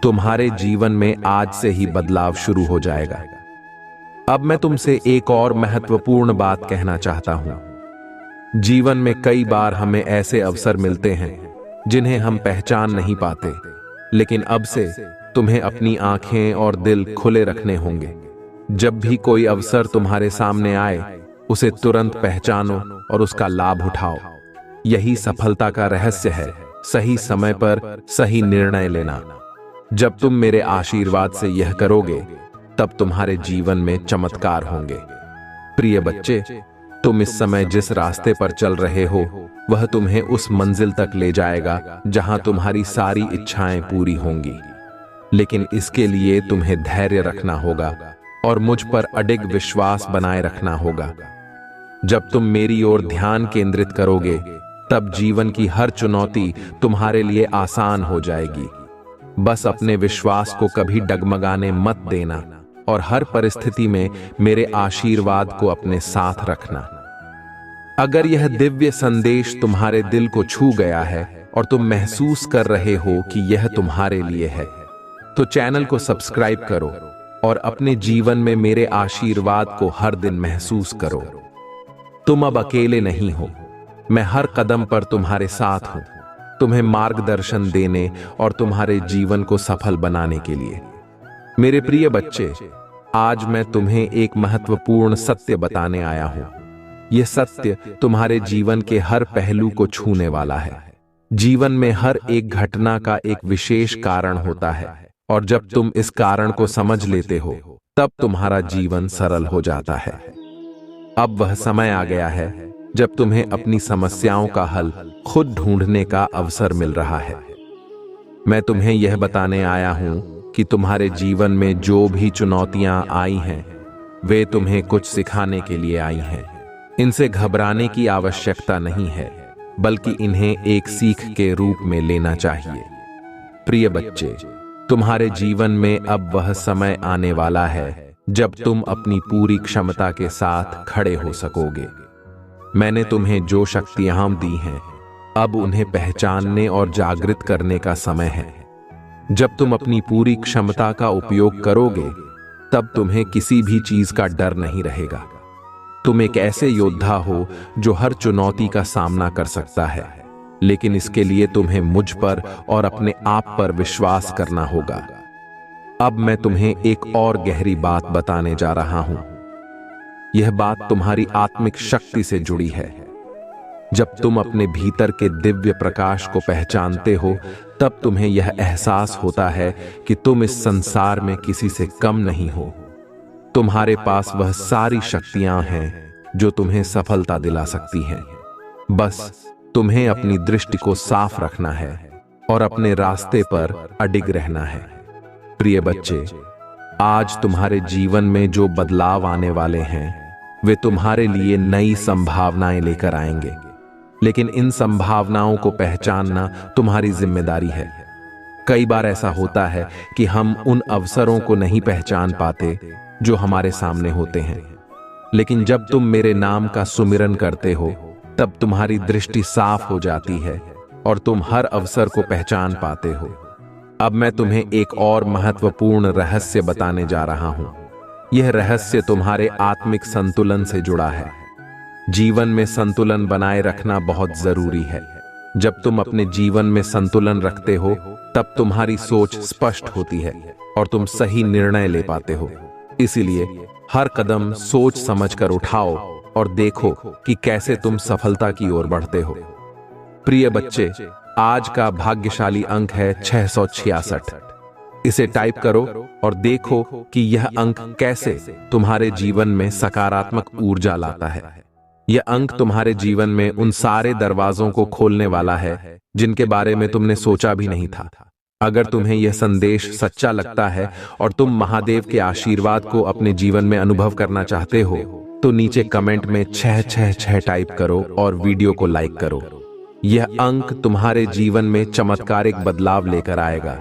तुम्हारे जीवन में आज से ही बदलाव शुरू हो जाएगा। अब मैं तुमसे एक और महत्वपूर्ण बात कहना चाहता हूं। जीवन में कई बार हमें ऐसे अवसर मिलते हैं जिन्हें हम पहचान नहीं पाते, लेकिन अब से तुम्हें अपनी आंखें और दिल खुले रखने होंगे। जब भी कोई अवसर तुम्हारे सामने आए, उसे तुरंत पहचानो और उसका लाभ उठाओ। यही सफलता का रहस्य है, सही समय पर सही निर्णय लेना। जब तुम मेरे आशीर्वाद से यह करोगे, तब तुम्हारे जीवन में चमत्कार होंगे। प्रिय बच्चे, तुम इस समय जिस रास्ते पर चल रहे हो, वह तुम्हें उस मंजिल तक ले जाएगा जहां तुम्हारी सारी इच्छाएं पूरी होंगी। लेकिन इसके लिए तुम्हें धैर्य रखना होगा और मुझ पर अडिग विश्वास बनाए रखना होगा। जब तुम मेरी ओर ध्यान केंद्रित करोगे, तब जीवन की हर चुनौती तुम्हारे लिए आसान हो जाएगी। बस अपने विश्वास को कभी डगमगाने मत देना और हर परिस्थिति में मेरे आशीर्वाद को अपने साथ रखना। अगर यह दिव्य संदेश तुम्हारे दिल को छू गया है और तुम महसूस कर रहे हो कि यह तुम्हारे लिए है, तो चैनल को सब्सक्राइब करो और अपने जीवन में मेरे आशीर्वाद को हर दिन महसूस करो। तुम अब अकेले नहीं हो। मैं हर कदम पर तुम्हारे साथ हूं, तुम्हें मार्गदर्शन देने और तुम्हारे जीवन को सफल बनाने के लिए। मेरे प्रिय बच्चे, आज मैं तुम्हें एक महत्वपूर्ण सत्य बताने आया हूं। यह सत्य तुम्हारे जीवन के हर पहलू को छूने वाला है। जीवन में हर एक घटना का एक विशेष कारण होता है, और जब तुम इस कारण को समझ लेते हो, तब तुम्हारा जीवन सरल हो जाता है। अब वह समय आ गया है जब तुम्हें अपनी समस्याओं का हल खुद ढूंढने का अवसर मिल रहा है। मैं तुम्हें यह बताने आया हूं कि तुम्हारे जीवन में जो भी चुनौतियां आई हैं, वे तुम्हें कुछ सिखाने के लिए आई हैं। इनसे घबराने की आवश्यकता नहीं है, बल्कि इन्हें एक सीख के रूप में लेना चाहिए। प्रिय बच्चे, तुम्हारे जीवन में अब वह समय आने वाला है जब तुम अपनी पूरी क्षमता के साथ खड़े हो सकोगे। मैंने तुम्हें जो शक्तियां दी हैं, अब उन्हें पहचानने और जागृत करने का समय है। जब तुम अपनी पूरी क्षमता का उपयोग करोगे, तब तुम्हें किसी भी चीज का डर नहीं रहेगा। तुम एक ऐसे योद्धा हो जो हर चुनौती का सामना कर सकता है, लेकिन इसके लिए तुम्हें मुझ पर और अपने आप पर विश्वास करना होगा। अब मैं तुम्हें एक और गहरी बात बताने जा रहा हूं। यह बात तुम्हारी आत्मिक शक्ति से जुड़ी है। जब तुम अपने भीतर के दिव्य प्रकाश को पहचानते हो, तब तुम्हें यह एहसास होता है कि तुम इस संसार में किसी से कम नहीं हो। तुम्हारे पास वह सारी शक्तियां हैं जो तुम्हें सफलता दिला सकती हैं। बस तुम्हें अपनी दृष्टि को साफ रखना है और अपने रास्ते पर अडिग रहना है। प्रिय बच्चे, आज तुम्हारे जीवन में जो बदलाव आने वाले हैं, वे तुम्हारे लिए नई संभावनाएं लेकर आएंगे। लेकिन इन संभावनाओं को पहचानना तुम्हारी जिम्मेदारी है। कई बार ऐसा होता है कि हम उन अवसरों को नहीं पहचान पाते जो हमारे सामने होते हैं, लेकिन जब तुम मेरे नाम का सुमिरन करते हो, तब तुम्हारी दृष्टि साफ हो जाती है और तुम हर अवसर को पहचान पाते हो। अब मैं तुम्हें एक और महत्वपूर्ण रहस्य बताने जा रहा हूं। यह रहस्य तुम्हारे आत्मिक संतुलन से जुड़ा है। जीवन में संतुलन बनाए रखना बहुत जरूरी है। जब तुम अपने जीवन में संतुलन रखते हो, तब तुम्हारी सोच स्पष्ट होती है और तुम सही निर्णय ले पाते हो। इसीलिए हर कदम सोच समझकर उठाओ और देखो कि कैसे तुम सफलता की ओर बढ़ते हो। प्रिय बच्चे, आज का भाग्यशाली अंक है 666। इसे टाइप करो और देखो कि यह अंक कैसे तुम्हारे जीवन में सकारात्मक ऊर्जा लाता है। यह अंक तुम्हारे जीवन में उन सारे दरवाजों को खोलने वाला है जिनके बारे में तुमने सोचा भी नहीं था। अगर तुम्हें यह संदेश सच्चा लगता है और तुम महादेव के आशीर्वाद को अपने जीवन में अनुभव करना चाहते हो, तो नीचे कमेंट में 666 टाइप करो और वीडियो को लाइक करो। यह अंक तुम्हारे जीवन में चमत्कारिक बदलाव लेकर आएगा।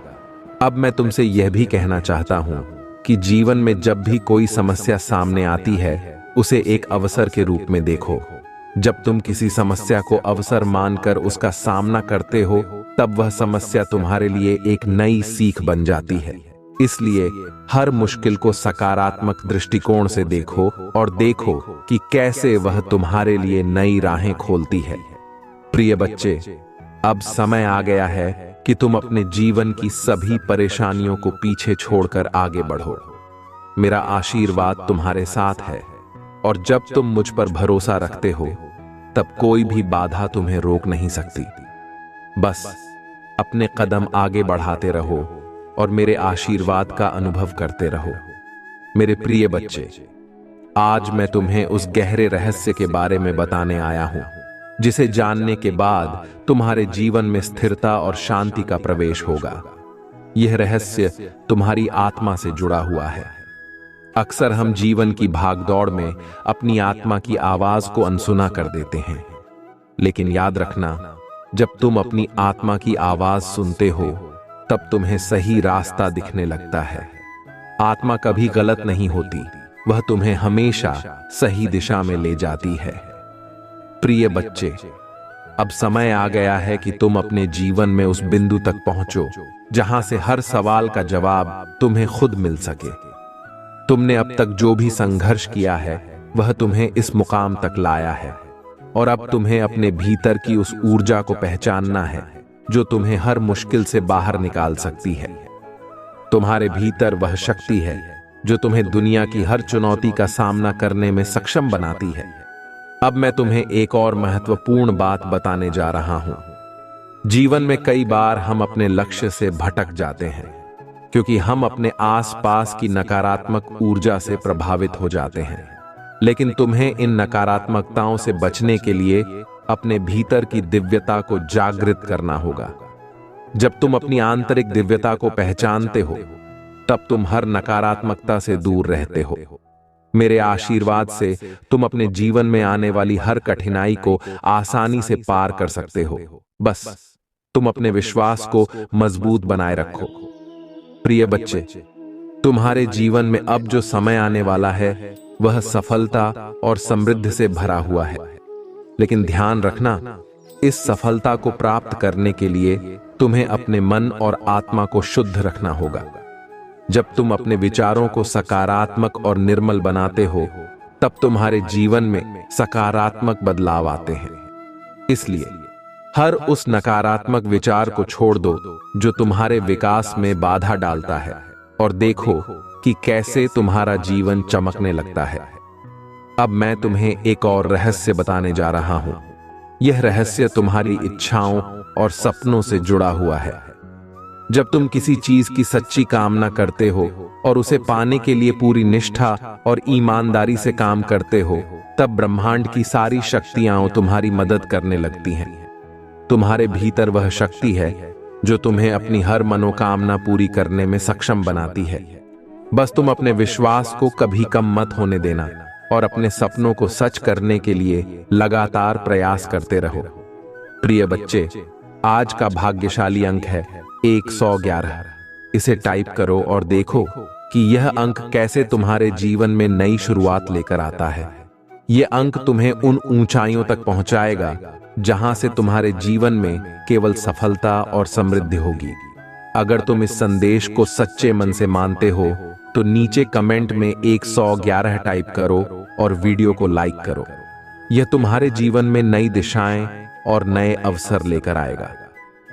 अब मैं तुमसे यह भी कहना चाहता हूं कि जीवन में जब भी कोई समस्या सामने आती है, उसे एक अवसर के रूप में देखो। जब तुम किसी समस्या को अवसर मानकर उसका सामना करते हो, तब वह समस्या तुम्हारे लिए एक नई सीख बन जाती है। इसलिए हर मुश्किल को सकारात्मक दृष्टिकोण से देखो और देखो कि कैसे वह तुम्हारे लिए नई राहें खोलती है। प्रिय बच्चे, अब समय आ गया है कि तुम अपने जीवन की सभी परेशानियों को पीछे छोड़कर आगे बढ़ो। मेरा आशीर्वाद तुम्हारे साथ है और जब तुम मुझ पर भरोसा रखते हो, तब कोई भी बाधा तुम्हें रोक नहीं सकती। बस अपने कदम आगे बढ़ाते रहो और मेरे आशीर्वाद का अनुभव करते रहो। मेरे प्रिय बच्चे, आज मैं तुम्हें उस गहरे रहस्य के बारे में बताने आया हूं, जिसे जानने के बाद तुम्हारे जीवन में स्थिरता और शांति का प्रवेश होगा। यह रहस्य तुम्हारी आत्मा से जुड़ा हुआ है। अक्सर हम जीवन की भागदौड़ में अपनी आत्मा की आवाज को अनसुना कर देते हैं, लेकिन याद रखना, जब तुम अपनी आत्मा की आवाज सुनते हो, तब तुम्हें सही रास्ता दिखने लगता है। आत्मा कभी गलत नहीं होती, वह तुम्हें हमेशा सही दिशा में ले जाती है। प्रिय बच्चे, अब समय आ गया है कि तुम अपने जीवन में उस बिंदु तक पहुंचो जहां से हर सवाल का जवाब तुम्हें खुद मिल सके। तुमने अब तक जो भी संघर्ष किया है, वह तुम्हें इस मुकाम तक लाया है और अब तुम्हें अपने भीतर की उस ऊर्जा को पहचानना है जो तुम्हें हर मुश्किल से बाहर निकाल सकती है। तुम्हारे भीतर वह शक्ति है जो तुम्हें दुनिया की हर चुनौती का सामना करने में सक्षम बनाती है। अब मैं तुम्हें एक और महत्वपूर्ण बात बताने जा रहा हूं। जीवन में कई बार हम अपने लक्ष्य से भटक जाते हैं क्योंकि हम अपने आसपास की नकारात्मक ऊर्जा से प्रभावित हो जाते हैं। लेकिन तुम्हें इन नकारात्मकताओं से बचने के लिए अपने भीतर की दिव्यता को जागृत करना होगा। जब तुम अपनी आंतरिक दिव्यता को पहचानते हो, तब तुम हर नकारात्मकता से दूर रहते हो। मेरे आशीर्वाद से तुम अपने जीवन में आने वाली हर कठिनाई को आसानी से पार कर सकते हो। बस तुम अपने विश्वास को मजबूत बनाए रखो। प्रिय बच्चे, तुम्हारे जीवन में अब जो समय आने वाला है वह सफलता और समृद्धि से भरा हुआ है। लेकिन ध्यान रखना, इस सफलता को प्राप्त करने के लिए तुम्हें अपने मन और आत्मा को शुद्ध रखना होगा। जब तुम अपने विचारों को सकारात्मक और निर्मल बनाते हो, तब तुम्हारे जीवन में सकारात्मक बदलाव आते हैं। इसलिए हर उस नकारात्मक विचार को छोड़ दो जो तुम्हारे विकास में बाधा डालता है, और देखो कि कैसे तुम्हारा जीवन चमकने लगता है। अब मैं तुम्हें एक और रहस्य बताने जा रहा हूं। यह रहस्य तुम्हारी इच्छाओं और सपनों से जुड़ा हुआ है। जब तुम किसी चीज की सच्ची कामना करते हो और उसे पाने के लिए पूरी निष्ठा और ईमानदारी से काम करते हो, तब ब्रह्मांड की सारी शक्तियां तुम्हारी मदद करने लगती हैं। तुम्हारे भीतर वह शक्ति है जो तुम्हें अपनी हर मनोकामना पूरी करने में सक्षम बनाती है। बस तुम अपने विश्वास को कभी कम मत होने देना और अपने सपनों को सच करने के लिए लगातार प्रयास करते रहो। प्रिय बच्चे, आज का भाग्यशाली अंक है 111। इसे टाइप करो और देखो कि यह अंक कैसे तुम्हारे जीवन में नई शुरुआत लेकर आता है। यह अंक तुम्हें उन ऊंचाइयों तक पहुंचाएगा जहां से तुम्हारे जीवन में केवल सफलता और समृद्धि होगी। अगर तुम इस संदेश को सच्चे मन से मानते हो तो नीचे कमेंट में 111 टाइप करो और वीडियो को लाइक करो। यह तुम्हारे जीवन में नई दिशाएं और नए अवसर लेकर आएगा।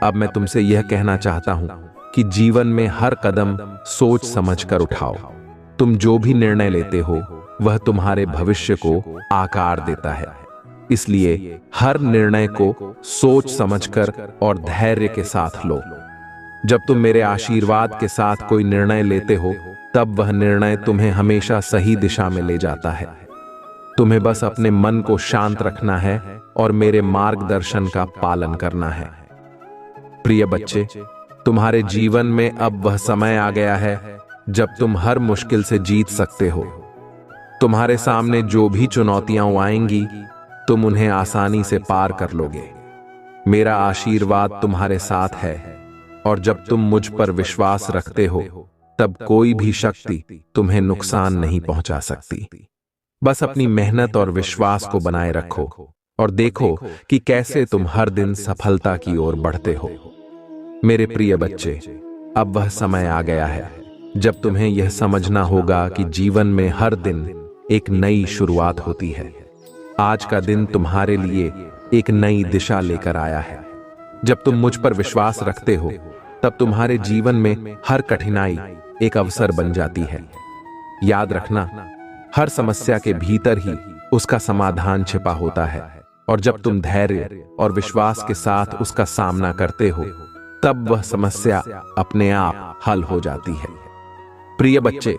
अब मैं तुमसे यह कहना चाहता हूं कि जीवन में हर कदम सोच समझकर उठाओ। तुम जो भी निर्णय लेते हो वह तुम्हारे भविष्य को आकार देता है। इसलिए हर निर्णय को सोच समझकर और धैर्य के साथ लो। जब तुम मेरे आशीर्वाद के साथ कोई निर्णय लेते हो, तब वह निर्णय तुम्हें हमेशा सही दिशा में ले जाता है। तुम्हें बस अपने मन को शांत रखना है और मेरे मार्गदर्शन का पालन करना है। प्रिय बच्चे, तुम्हारे जीवन में अब वह समय आ गया है जब तुम हर मुश्किल से जीत सकते हो। तुम्हारे सामने जो भी चुनौतियां आएंगी, तुम उन्हें आसानी से पार कर लोगे। मेरा आशीर्वाद तुम्हारे साथ है, और जब तुम मुझ पर विश्वास रखते हो, तब कोई भी शक्ति तुम्हें नुकसान नहीं पहुंचा सकती। बस अपनी मेहनत और विश्वास को बनाए रखो और देखो कि कैसे तुम हर दिन सफलता की ओर बढ़ते हो। मेरे प्रिय बच्चे, अब वह समय आ गया है जब तुम्हें यह समझना होगा कि जीवन में हर दिन एक नई शुरुआत होती है। आज का दिन तुम्हारे लिए एक नई दिशा लेकर आया है। जब तुम मुझ पर विश्वास रखते हो, तब तुम्हारे जीवन में हर कठिनाई एक अवसर बन जाती है। याद रखना, हर समस्या के भीतर ही उसका समाधान छिपा होता है, और जब तुम धैर्य और विश्वास के साथ उसका सामना करते हो, तब वह समस्या अपने आप हल हो जाती है। प्रिय बच्चे,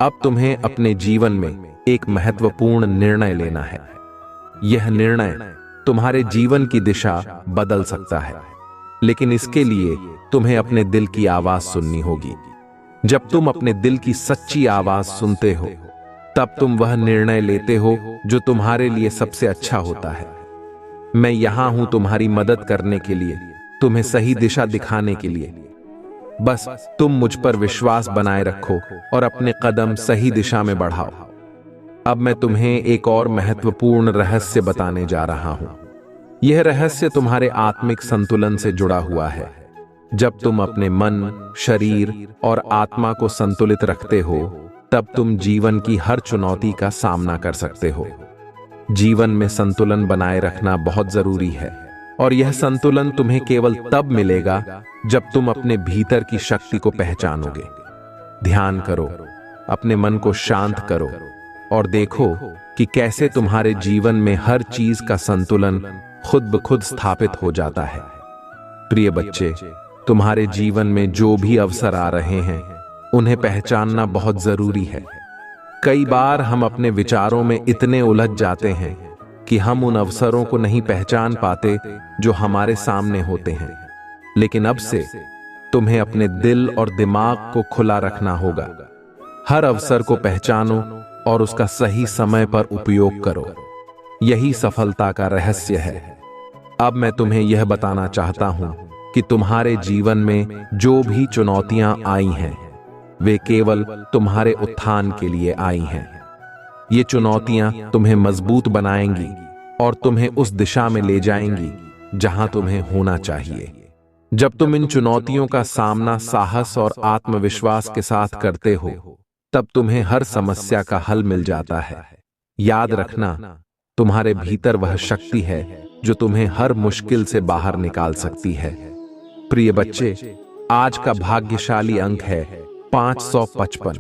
अब तुम्हें अपने जीवन में एक महत्वपूर्ण निर्णय लेना है। यह निर्णय तुम्हारे जीवन की दिशा बदल सकता है, लेकिन इसके लिए तुम्हें अपने दिल की आवाज सुननी होगी। जब तुम अपने दिल की सच्ची आवाज सुनते हो, तब तुम वह निर्णय लेते हो जो तुम्हारे लिए सबसे अच्छा होता है। मैं यहां हूं तुम्हारी मदद करने के लिए, तुम्हें सही दिशा दिखाने के लिए। बस तुम मुझ पर विश्वास बनाए रखो और अपने कदम सही दिशा में बढ़ाओ। अब मैं तुम्हें एक और महत्वपूर्ण रहस्य बताने जा रहा हूं। यह रहस्य तुम्हारे आत्मिक संतुलन से जुड़ा हुआ है। जब तुम अपने मन, शरीर और आत्मा को संतुलित रखते हो, तब तुम जीवन की हर चुनौती का सामना कर सकते हो। जीवन में संतुलन बनाए रखना बहुत जरूरी है, और यह संतुलन तुम्हें केवल तब मिलेगा जब तुम अपने भीतर की शक्ति को पहचानोगे। ध्यान करो, अपने मन को शांत करो और देखो कि कैसे तुम्हारे जीवन में हर चीज का संतुलन खुद ब खुद स्थापित हो जाता है। प्रिय बच्चे, तुम्हारे जीवन में जो भी अवसर आ रहे हैं, उन्हें पहचानना बहुत जरूरी है। कई बार हम अपने विचारों में इतने उलझ जाते हैं कि हम उन अवसरों को नहीं पहचान पाते जो हमारे सामने होते हैं। लेकिन अब से तुम्हें अपने दिल और दिमाग को खुला रखना होगा। हर अवसर को पहचानो और उसका सही समय पर उपयोग करो। यही सफलता का रहस्य है। अब मैं तुम्हें यह बताना चाहता हूं कि तुम्हारे जीवन में जो भी चुनौतियां आई हैं, वे केवल तुम्हारे उत्थान के लिए आई हैं। ये चुनौतियां तुम्हें मजबूत बनाएंगी और तुम्हें उस दिशा में ले जाएंगी जहां तुम्हें होना चाहिए। जब तुम इन चुनौतियों का सामना साहस और आत्मविश्वास के साथ करते हो, तब तुम्हें हर समस्या का हल मिल जाता है। याद रखना, तुम्हारे भीतर वह शक्ति है जो तुम्हें हर मुश्किल से बाहर निकाल सकती है। प्रिय बच्चे, आज का भाग्यशाली अंक है 555।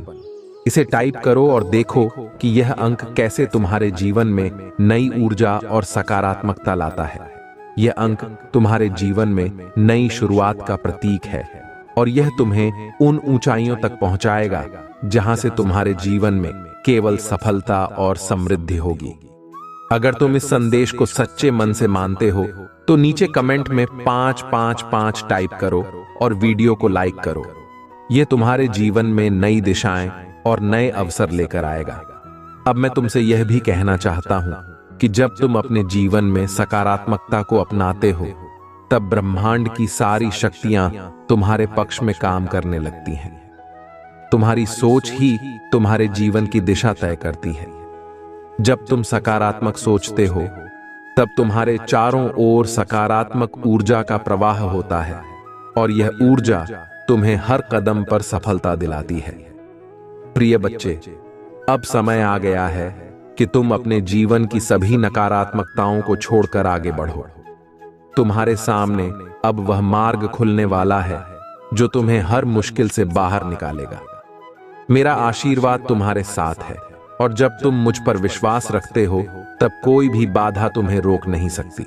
इसे टाइप करो और देखो कि यह अंक कैसे तुम्हारे जीवन में नई ऊर्जा और सकारात्मकता लाता है। यह अंक तुम्हारे जीवन में नई शुरुआत का प्रतीक है और यह तुम्हें उन ऊंचाइयों तक पहुंचाएगा जहां से तुम्हारे जीवन में केवल सफलता और समृद्धि होगी। अगर तुम इस संदेश को सच्चे मन से मानते हो तो नीचे कमेंट में 555 टाइप करो और वीडियो को लाइक करो। यह तुम्हारे जीवन में नई दिशाएं और नए अवसर लेकर आएगा। अब मैं तुमसे यह भी कहना चाहता हूं कि जब तुम अपने जीवन में सकारात्मकता को अपनाते हो, तब ब्रह्मांड की सारी शक्तियां तुम्हारे पक्ष में काम करने लगती हैं। तुम्हारी सोच ही तुम्हारे जीवन की दिशा तय करती है। जब तुम सकारात्मक सोचते हो, तब तुम्हारे चारों ओर सकारात्मक ऊर्जा का प्रवाह होता है और यह ऊर्जा तुम्हें हर कदम पर सफलता दिलाती है। प्रिय बच्चे, अब समय आ गया है कि तुम अपने जीवन की सभी नकारात्मकताओं को छोड़कर आगे बढ़ो। तुम्हारे सामने अब वह मार्ग खुलने वाला है जो तुम्हें हर मुश्किल से बाहर निकालेगा। मेरा आशीर्वाद तुम्हारे साथ है और जब तुम मुझ पर विश्वास रखते हो, तब कोई भी बाधा तुम्हें रोक नहीं सकती।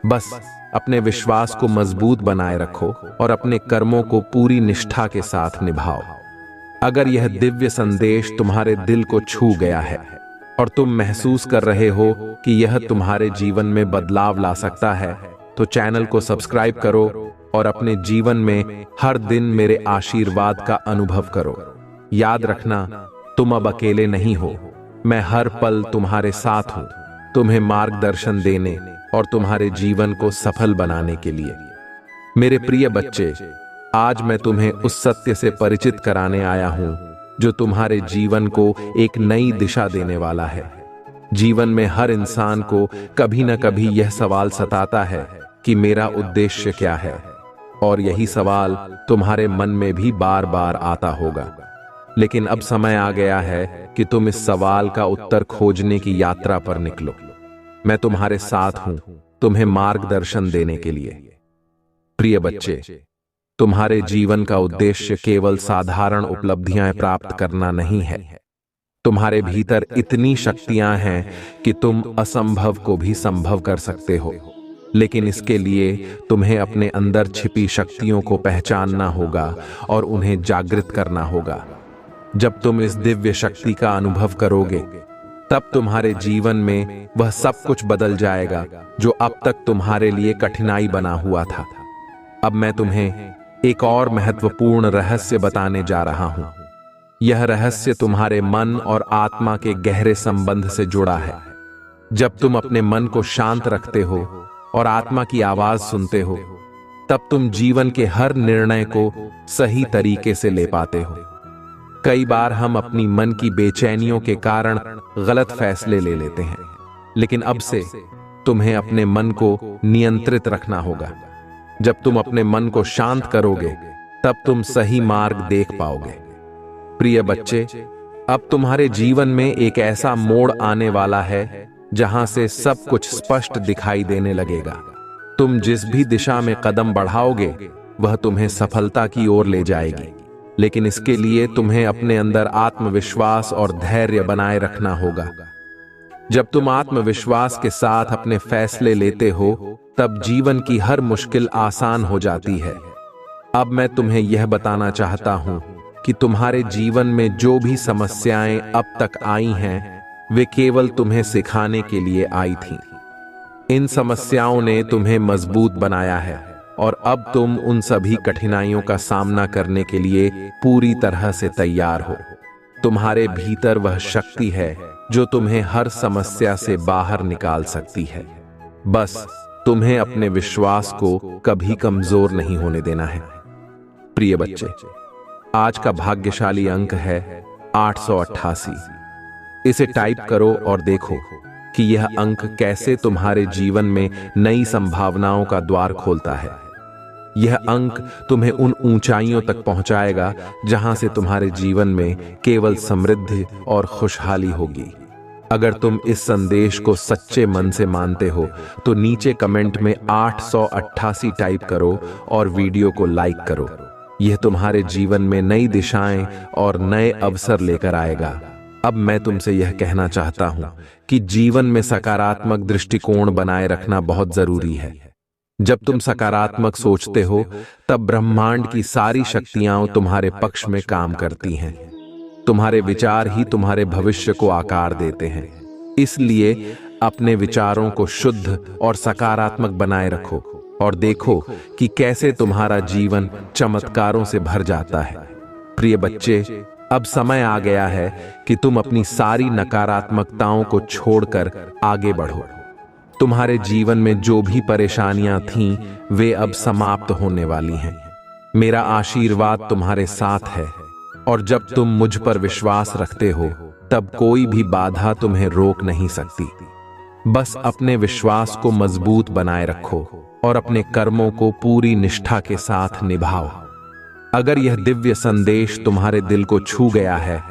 बस अपने विश्वास को मजबूत बनाए रखो और अपने कर्मों को पूरी निष्ठा के साथ निभाओ। अगर यह दिव्य संदेश तुम्हारे दिल को छू गया है और तुम महसूस कर रहे हो कि यह तुम्हारे जीवन में बदलाव ला सकता है, तो चैनल को सब्सक्राइब करो और अपने जीवन में हर दिन मेरे आशीर्वाद का अनुभव करो। याद रखना, तुम अब अकेले नहीं हो। मैं हर पल तुम्हारे साथ हूं, तुम्हें मार्गदर्शन देने और तुम्हारे जीवन को सफल बनाने के लिए। मेरे प्रिय बच्चे, आज मैं तुम्हें उस सत्य से परिचित कराने आया हूं जो तुम्हारे जीवन को एक नई दिशा देने वाला है। जीवन में हर इंसान को कभी न कभी यह सवाल सताता है कि मेरा उद्देश्य क्या है, और यही सवाल तुम्हारे मन में भी बार बार आता होगा। लेकिन अब समय आ गया है कि तुम इस सवाल का उत्तर खोजने की यात्रा पर निकलो। मैं तुम्हारे साथ हूं, तुम्हें मार्गदर्शन देने के लिए। प्रिय बच्चे, तुम्हारे जीवन का उद्देश्य केवल साधारण उपलब्धियां प्राप्त करना नहीं है। तुम्हारे भीतर इतनी शक्तियां हैं कि तुम असंभव को भी संभव कर सकते हो। लेकिन इसके लिए तुम्हें अपने अंदर छिपी शक्तियों को पहचानना होगा और उन्हें जागृत करना होगा। जब तुम इस दिव्य शक्ति का अनुभव करोगे, तब तुम्हारे जीवन में वह सब कुछ बदल जाएगा जो अब तक तुम्हारे लिए कठिनाई बना हुआ था। अब मैं तुम्हें एक और महत्वपूर्ण रहस्य बताने जा रहा हूं। यह रहस्य तुम्हारे मन और आत्मा के गहरे संबंध से जुड़ा है। जब तुम अपने मन को शांत रखते हो और आत्मा की आवाज सुनते हो, तब तुम जीवन के हर निर्णय को सही तरीके से ले पाते हो। कई बार हम अपनी मन की बेचैनियों के कारण गलत फैसले ले लेते हैं, लेकिन अब से तुम्हें अपने मन को नियंत्रित रखना होगा। जब तुम अपने मन को शांत करोगे, तब तुम सही मार्ग देख पाओगे। प्रिय बच्चे, अब तुम्हारे जीवन में एक ऐसा मोड़ आने वाला है जहां से सब कुछ स्पष्ट दिखाई देने लगेगा। तुम जिस भी दिशा में कदम बढ़ाओगे, वह तुम्हें सफलता की ओर ले जाएगी। लेकिन इसके लिए तुम्हें अपने अंदर आत्मविश्वास और धैर्य बनाए रखना होगा। जब तुम आत्मविश्वास के साथ अपने फैसले लेते हो, तब जीवन की हर मुश्किल आसान हो जाती है। अब मैं तुम्हें यह बताना चाहता हूं कि तुम्हारे जीवन में जो भी समस्याएं अब तक आई हैं, वे केवल तुम्हें सिखाने के लिए आई थीं। इन समस्याओं ने तुम्हें मजबूत बनाया है और अब तुम उन सभी कठिनाइयों का सामना करने के लिए पूरी तरह से तैयार हो। तुम्हारे भीतर वह शक्ति है जो तुम्हें हर समस्या से बाहर निकाल सकती है। बस तुम्हें अपने विश्वास को कभी कमजोर नहीं होने देना है। प्रिय बच्चे, आज का भाग्यशाली अंक है 888। इसे टाइप करो और देखो कि यह अंक कैसे तुम्हारे जीवन में नई संभावनाओं का द्वार खोलता है। यह अंक तुम्हें उन ऊंचाइयों तक पहुंचाएगा जहां से तुम्हारे जीवन में केवल समृद्धि और खुशहाली होगी। अगर तुम इस संदेश को सच्चे मन से मानते हो तो नीचे कमेंट में 888 टाइप करो और वीडियो को लाइक करो। यह तुम्हारे जीवन में नई दिशाएं और नए अवसर लेकर आएगा। अब मैं तुमसे यह कहना चाहता हूं कि जीवन में सकारात्मक दृष्टिकोण बनाए रखना बहुत जरूरी है। जब तुम सकारात्मक सोचते हो तब ब्रह्मांड की सारी शक्तियां तुम्हारे पक्ष में काम करती हैं। तुम्हारे विचार ही तुम्हारे भविष्य को आकार देते हैं। इसलिए अपने विचारों को शुद्ध और सकारात्मक बनाए रखो और देखो कि कैसे तुम्हारा जीवन चमत्कारों से भर जाता है। प्रिय बच्चे, अब समय आ गया है कि तुम अपनी सारी नकारात्मकताओं को छोड़कर आगे बढ़ो। तुम्हारे जीवन में जो भी परेशानियां थीं, वे अब समाप्त होने वाली हैं। मेरा आशीर्वाद तुम्हारे साथ है और जब तुम मुझ पर विश्वास रखते हो तब कोई भी बाधा तुम्हें रोक नहीं सकती। बस अपने विश्वास को मजबूत बनाए रखो और अपने कर्मों को पूरी निष्ठा के साथ निभाओ। अगर यह दिव्य संदेश तुम्हारे दिल को छू गया है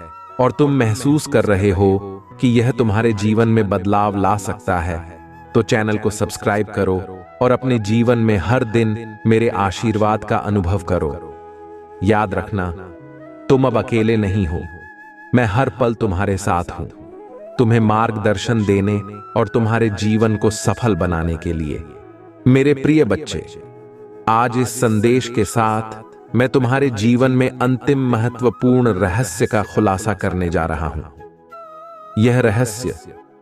और तुम महसूस कर रहे हो कि यह तुम्हारे जीवन में बदलाव ला सकता है, तो चैनल को सब्सक्राइब करो और अपने जीवन में हर दिन मेरे आशीर्वाद का अनुभव करो। याद रखना, तुम अब अकेले नहीं हो। मैं हर पल तुम्हारे साथ हूं, तुम्हें मार्गदर्शन देने और तुम्हारे जीवन को सफल बनाने के लिए। मेरे प्रिय बच्चे, आज इस संदेश के साथ मैं तुम्हारे जीवन में अंतिम महत्वपूर्ण रहस्य का खुलासा करने जा रहा हूं। यह रहस्य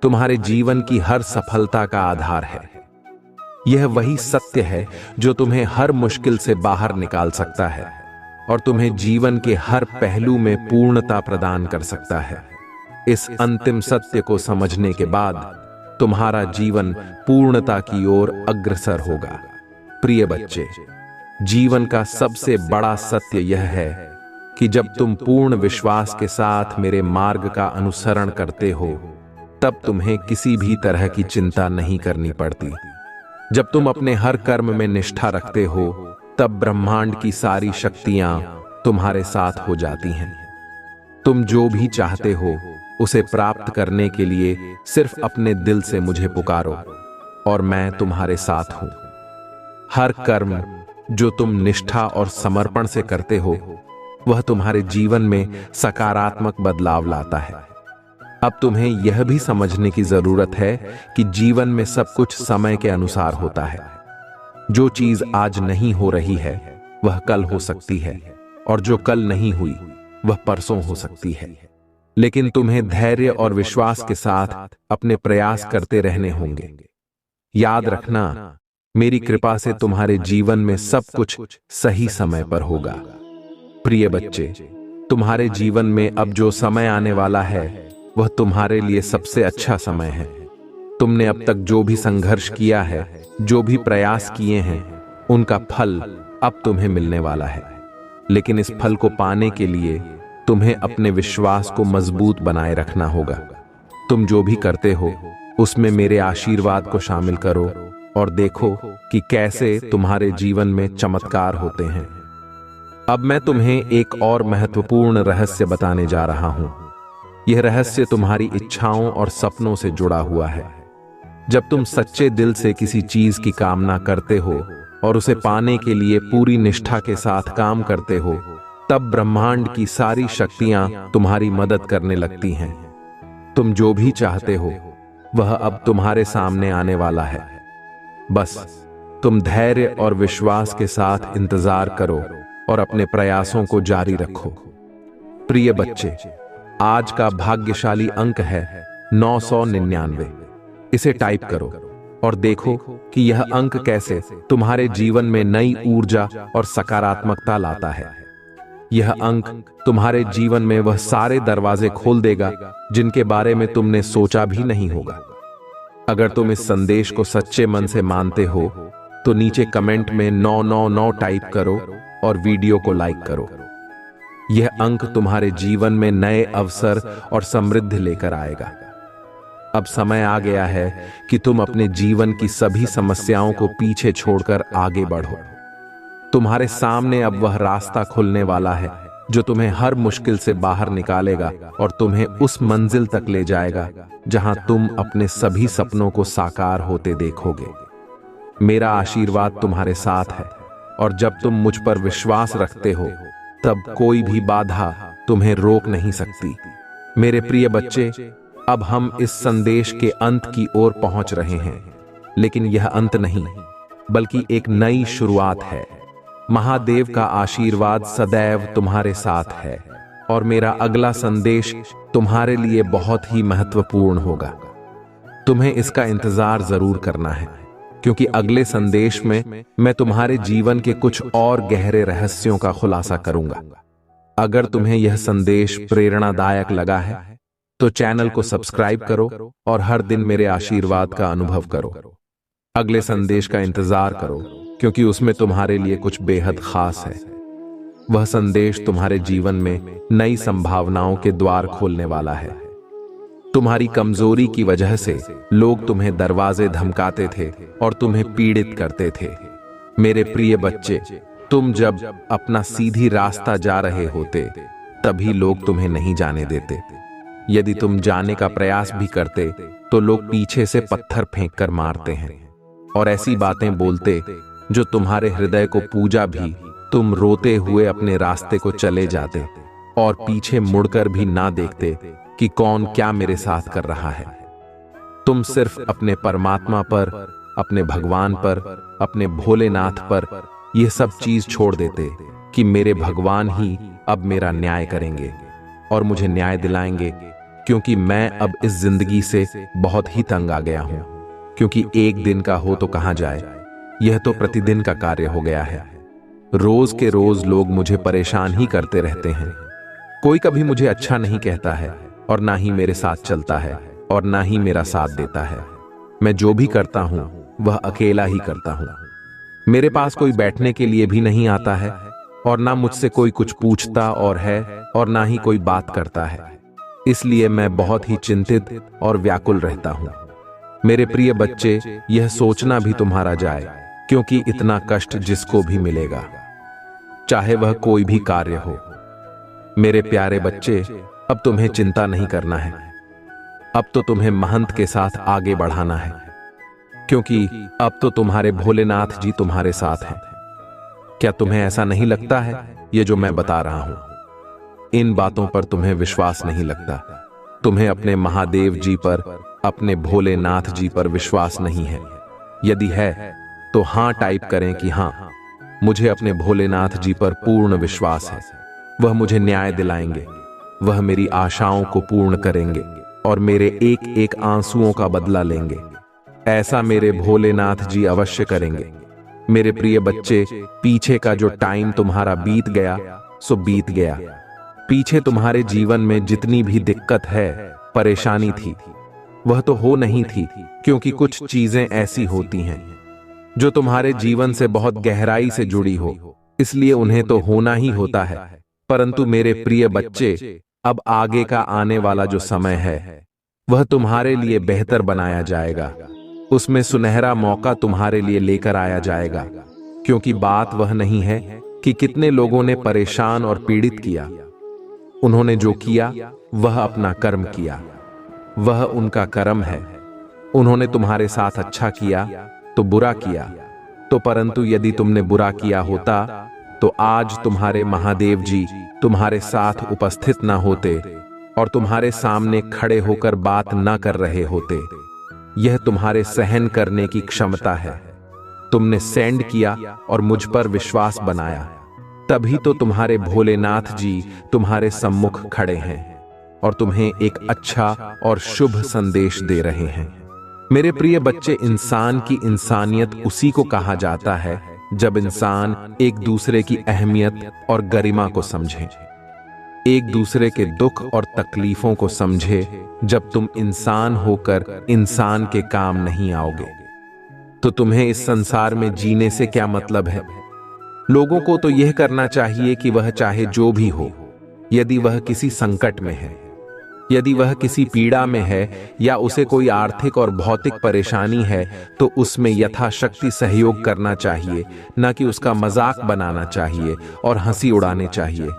तुम्हारे जीवन की हर सफलता का आधार है। यह वही सत्य है जो तुम्हें हर मुश्किल से बाहर निकाल सकता है और तुम्हें जीवन के हर पहलू में पूर्णता प्रदान कर सकता है। इस अंतिम सत्य को समझने के बाद तुम्हारा जीवन पूर्णता की ओर अग्रसर होगा। प्रिय बच्चे, जीवन का सबसे बड़ा सत्य यह है कि जब तुम पूर्ण विश्वास के साथ मेरे मार्ग का अनुसरण करते हो तब तुम्हें किसी भी तरह की चिंता नहीं करनी पड़ती। जब तुम अपने हर कर्म में निष्ठा रखते हो तब ब्रह्मांड की सारी शक्तियां तुम्हारे साथ हो जाती हैं। तुम जो भी चाहते हो उसे प्राप्त करने के लिए सिर्फ अपने दिल से मुझे पुकारो और मैं तुम्हारे साथ हूं। हर कर्म जो तुम निष्ठा और समर्पण से करते हो वह तुम्हारे जीवन में सकारात्मक बदलाव लाता है। अब तुम्हें यह भी समझने की जरूरत है कि जीवन में सब कुछ समय के अनुसार होता है। जो चीज आज नहीं हो रही है वह कल हो सकती है और जो कल नहीं हुई वह परसों हो सकती है। लेकिन तुम्हें धैर्य और विश्वास के साथ अपने प्रयास करते रहने होंगे। याद रखना, मेरी कृपा से तुम्हारे जीवन में सब कुछ सही समय पर होगा। प्रिय बच्चे, तुम्हारे जीवन में अब जो समय आने वाला है वह तुम्हारे लिए सबसे अच्छा समय है। तुमने अब तक जो भी संघर्ष किया है, जो भी प्रयास किए हैं, उनका फल अब तुम्हें मिलने वाला है। लेकिन इस फल को पाने के लिए तुम्हें अपने विश्वास को मजबूत बनाए रखना होगा। तुम जो भी करते हो उसमें मेरे आशीर्वाद को शामिल करो और देखो कि कैसे तुम्हारे जीवन में चमत्कार होते हैं। अब मैं तुम्हें एक और महत्वपूर्ण रहस्य बताने जा रहा हूं। यह रहस्य तुम्हारी इच्छाओं और सपनों से जुड़ा हुआ है। जब तुम सच्चे दिल से किसी चीज की कामना करते हो और उसे पाने के लिए पूरी निष्ठा के साथ काम करते हो, तब ब्रह्मांड की सारी शक्तियां तुम्हारी मदद करने लगती हैं। तुम जो भी चाहते हो वह अब तुम्हारे सामने आने वाला है। बस तुम धैर्य और विश्वास के साथ इंतजार करो और अपने प्रयासों को जारी रखो। प्रिय बच्चे, आज का भाग्यशाली अंक है 999। इसे टाइप करो और देखो कि यह अंक कैसे तुम्हारे जीवन में नई ऊर्जा और सकारात्मकता लाता है। यह अंक तुम्हारे जीवन में वह सारे दरवाजे खोल देगा जिनके बारे में तुमने सोचा भी नहीं होगा। अगर तुम इस संदेश को सच्चे मन से मानते हो तो नीचे कमेंट में 999 टाइप करो और वीडियो को लाइक करो। यह अंक तुम्हारे जीवन में नए अवसर और समृद्धि लेकर आएगा। अब समय आ गया है कि तुम अपने जीवन की सभी समस्याओं को पीछे छोड़कर आगे बढ़ो। तुम्हारे सामने अब वह रास्ता खुलने वाला है जो तुम्हें हर मुश्किल से बाहर निकालेगा और तुम्हें उस मंजिल तक ले जाएगा जहां तुम अपने सभी सपनों को साकार होते देखोगे। मेरा आशीर्वाद तुम्हारे साथ है और जब तुम मुझ पर विश्वास रखते हो तब कोई भी बाधा तुम्हें रोक नहीं सकती। मेरे प्रिय बच्चे, अब हम इस संदेश के अंत की ओर पहुंच रहे हैं, लेकिन यह अंत नहीं बल्कि एक नई शुरुआत है। महादेव का आशीर्वाद सदैव तुम्हारे साथ है और मेरा अगला संदेश तुम्हारे लिए बहुत ही महत्वपूर्ण होगा। तुम्हें इसका इंतजार जरूर करना है, क्योंकि अगले संदेश में मैं तुम्हारे जीवन के कुछ और गहरे रहस्यों का खुलासा करूंगा। अगर तुम्हें यह संदेश प्रेरणादायक लगा है तो चैनल को सब्सक्राइब करो और हर दिन मेरे आशीर्वाद का अनुभव करो। अगले संदेश का इंतजार करो, क्योंकि उसमें तुम्हारे लिए कुछ बेहद खास है। वह संदेश तुम्हारे जीवन में नई संभावनाओं के द्वार खोलने वाला है। तुम्हारी कमजोरी की वजह से लोग तुम्हें दरवाजे धमकाते थे और तुम्हें पीड़ित करते थे। मेरे प्रिय बच्चे, तुम जब अपना सीधी रास्ता जा रहे होते तभी लोग तुम्हें नहीं जाने देते। यदि तुम जाने का प्रयास भी करते तो लोग पीछे से पत्थर फेंक कर मारते हैं और ऐसी बातें बोलते जो तुम्हारे हृदय को पूजा भी तुम रोते हुए अपने रास्ते को चले जाते और पीछे मुड़कर भी ना देखते कि कौन क्या मेरे साथ कर रहा है। तुम सिर्फ अपने परमात्मा पर, अपने भगवान पर, अपने भोलेनाथ पर यह सब चीज छोड़ देते कि मेरे भगवान ही अब मेरा न्याय करेंगे और मुझे न्याय दिलाएंगे, क्योंकि मैं अब इस जिंदगी से बहुत ही तंग आ गया हूं। क्योंकि एक दिन का हो तो कहां जाए, यह तो प्रतिदिन का कार्य हो गया है। रोज के रोज लोग मुझे परेशान ही करते रहते हैं। कोई कभी मुझे अच्छा नहीं कहता है और ना ही मेरे साथ चलता है और ना ही मेरा साथ देता है। मैं जो भी करता हूं वह अकेला ही करता हूं। मेरे पास कोई बैठने के लिए भी नहीं आता है और ना मुझसे कोई कुछ पूछता और है और ना ही कोई बात करता है। इसलिए मैं बहुत ही चिंतित और व्याकुल रहता हूं। मेरे प्रिय बच्चे, यह सोचना भी तुम्हारा जाए, क्योंकि इतना कष्ट जिसको भी मिलेगा, चाहे वह कोई भी कार्य हो। मेरे प्यारे बच्चे, अब तुम्हें चिंता नहीं करना है। अब तो तुम्हें महंत के साथ आगे बढ़ाना है, क्योंकि अब तो तुम्हारे भोलेनाथ जी तुम्हारे साथ हैं। क्या तुम्हें ऐसा नहीं लगता है ये जो मैं बता रहा हूं? इन बातों पर तुम्हें विश्वास नहीं लगता। तुम्हें अपने महादेव जी पर, अपने भोलेनाथ जी पर विश्वास नहीं है। यदि है तो हां टाइप करें कि हां, मुझे अपने भोलेनाथ जी पर पूर्ण विश्वास है। वह मुझे न्याय दिलाएंगे, वह मेरी आशाओं को पूर्ण करेंगे और मेरे एक एक आंसुओं का बदला लेंगे। ऐसा मेरे भोलेनाथ जी अवश्य करेंगे। मेरे प्रिय बच्चे, पीछे का जो टाइम तुम्हारा बीत गया सो बीत गया। पीछे तुम्हारे जीवन में जितनी भी दिक्कत है, परेशानी थी, वह तो हो नहीं थी, क्योंकि कुछ चीजें ऐसी होती हैं जो तुम्हारे जीवन से बहुत गहराई से जुड़ी हो, इसलिए उन्हें तो होना ही होता है। परंतु मेरे प्रिय बच्चे, अब आगे का आने वाला जो समय है वह तुम्हारे लिए बेहतर बनाया जाएगा। उसमें सुनहरा मौका तुम्हारे लिए लेकर आया जाएगा, क्योंकि बात वह नहीं है कि कितने लोगों ने परेशान और पीड़ित किया। उन्होंने जो किया वह अपना कर्म किया, वह उनका कर्म है। उन्होंने तुम्हारे साथ अच्छा किया तो बुरा किया तो, परंतु यदि तुमने बुरा किया होता तो आज तुम्हारे महादेव जी तुम्हारे साथ उपस्थित ना होते और तुम्हारे सामने खड़े होकर बात ना कर रहे होते। यह तुम्हारे सहन करने की क्षमता है। तुमने सेंड किया और मुझ पर विश्वास बनाया, तभी तो तुम्हारे भोलेनाथ जी तुम्हारे सम्मुख खड़े हैं और तुम्हें एक अच्छा और शुभ संदेश दे रहे हैं। मेरे प्रिय बच्चे, इंसान की इंसानियत उसी को कहा जाता है जब इंसान एक दूसरे की अहमियत और गरिमा को समझे, एक दूसरे के दुख और तकलीफों को समझे। जब तुम इंसान होकर इंसान के काम नहीं आओगे तो तुम्हें इस संसार में जीने से क्या मतलब है? लोगों को तो यह करना चाहिए कि वह चाहे जो भी हो, यदि वह किसी संकट में है, यदि वह किसी पीड़ा में है या उसे कोई आर्थिक और भौतिक परेशानी है, तो उसमें यथाशक्ति सहयोग करना चाहिए, न कि उसका मजाक बनाना चाहिए और हंसी उड़ाने चाहिए।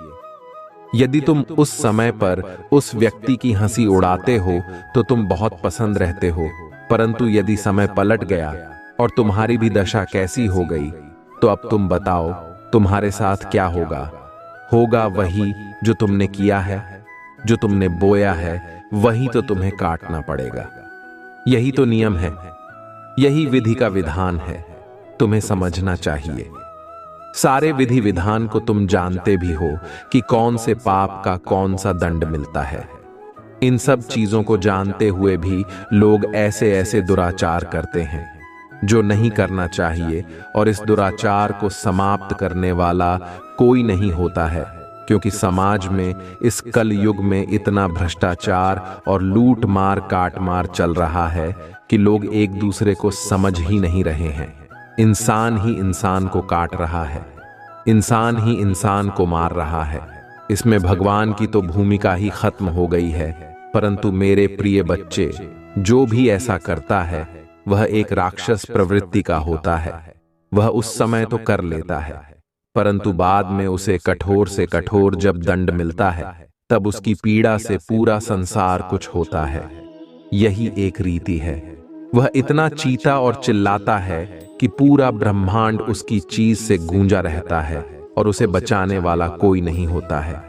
यदि तुम उस समय पर उस व्यक्ति की हंसी उड़ाते हो तो तुम बहुत पसंद रहते हो, परंतु यदि समय पलट गया और तुम्हारी भी दशा कैसी हो गई, तो अब तुम बताओ तुम्हारे साथ क्या होगा? होगा वही जो तुमने किया है, जो तुमने बोया है वही तो तुम्हें काटना पड़ेगा। यही तो नियम है, यही विधि का विधान है, तुम्हें समझना चाहिए। सारे विधि विधान को तुम जानते भी हो कि कौन से पाप का कौन सा दंड मिलता है। इन सब चीजों को जानते हुए भी लोग ऐसे ऐसे दुराचार करते हैं जो नहीं करना चाहिए, और इस दुराचार को समाप्त करने वाला कोई नहीं होता है, क्योंकि समाज में इस कल युग में इतना भ्रष्टाचार और लूट मार काट मार चल रहा है कि लोग एक दूसरे को समझ ही नहीं रहे हैं। इंसान ही इंसान को काट रहा है, इंसान ही इंसान को मार रहा है। इसमें भगवान की तो भूमिका ही खत्म हो गई है। परंतु मेरे प्रिय बच्चे, जो भी ऐसा करता है वह एक राक्षस प्रवृत्ति का होता है। वह उस समय तो कर लेता है, परंतु बाद में उसे कठोर से कठोर जब दंड मिलता है, तब उसकी पीड़ा से पूरा संसार कुछ होता है। यही एक रीति है। वह इतना चीता और चिल्लाता है कि पूरा ब्रह्मांड उसकी चीज से गूंजा रहता है और उसे बचाने वाला कोई नहीं होता है।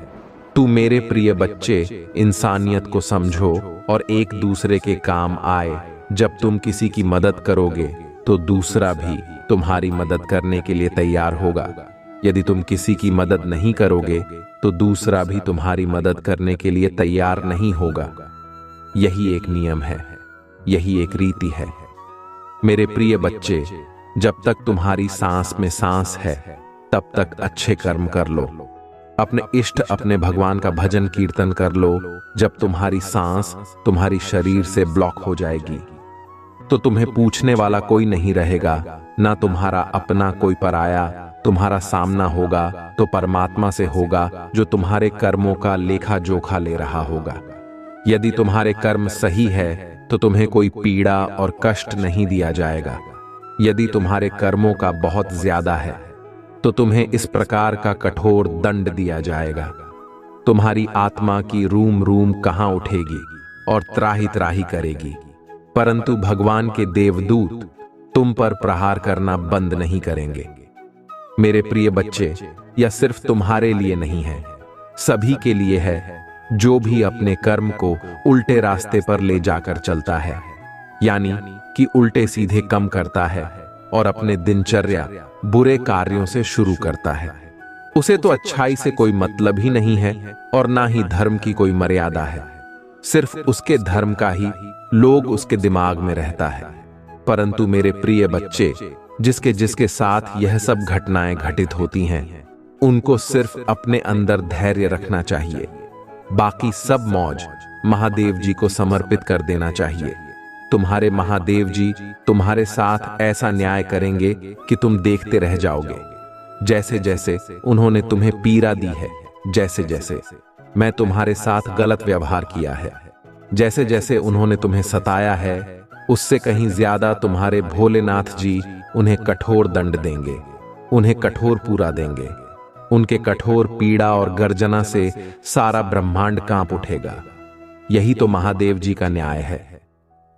तू मेरे प्रिय बच्चे, इंसानियत को समझो और एक दूसरे के काम आए। जब तुम किसी की मदद करोगे तो दूसरा भी तुम्हारी मदद करने के लिए तैयार होगा। यदि तुम किसी की मदद नहीं करोगे तो दूसरा भी तुम्हारी मदद करने के लिए तैयार नहीं होगा। यही एक नियम है, यही एक रीति है। मेरे प्रिय बच्चे, जब तक तुम्हारी सांस में सांस है तब तक अच्छे कर्म कर लो, अपने इष्ट अपने भगवान का भजन कीर्तन कर लो। जब तुम्हारी सांस तुम्हारी शरीर से ब्लॉक हो जाएगी तो तुम्हें पूछने वाला कोई नहीं रहेगा, ना तुम्हारा अपना कोई पराया। तुम्हारा सामना होगा तो परमात्मा से होगा, जो तुम्हारे कर्मों का लेखा जोखा ले रहा होगा। यदि तुम्हारे कर्म सही है तो तुम्हें कोई पीड़ा और कष्ट नहीं दिया जाएगा। यदि तुम्हारे कर्मों का बहुत ज्यादा है तो तुम्हें इस प्रकार का कठोर दंड दिया जाएगा। तुम्हारी आत्मा की रूम रूम कहां उठेगी और त्राही त्राही करेगी, परंतु भगवान के देवदूत तुम पर प्रहार करना बंद नहीं करेंगे। मेरे प्रिय बच्चे, यह सिर्फ तुम्हारे लिए नहीं है, सभी के लिए है जो भी अपने कर्म को उल्टे रास्ते पर ले जाकर चलता है, यानी कि उल्टे सीधे कम करता है और अपने दिनचर्या बुरे कार्यों से शुरू करता है। उसे तो अच्छाई से कोई मतलब ही नहीं है और ना ही धर्म की कोई मर्यादा है। सिर्फ उसके धर्म का ही लोग उसके दिमाग में रहता है। परंतु मेरे प्रिय बच्चे, जिसके जिसके साथ यह सब घटनाएं घटित होती हैं, उनको सिर्फ अपने अंदर धैर्य रखना चाहिए। बाकी सब मौज महादेव जी को समर्पित कर देना चाहिए। तुम्हारे महादेव जी तुम्हारे साथ ऐसा न्याय करेंगे कि तुम देखते रह जाओगे। जैसे जैसे उन्होंने तुम्हें पीड़ा दी है, जैसे जैसे मैं तुम्हारे साथ गलत व्यवहार किया है, जैसे जैसे उन्होंने तुम्हें सताया है, उससे कहीं ज्यादा तुम्हारे भोलेनाथ जी उन्हें कठोर दंड देंगे, उन्हें कठोर पूरा देंगे। उनके कठोर पीड़ा और गर्जना से सारा ब्रह्मांड कांप उठेगा। यही तो महादेव जी का न्याय है।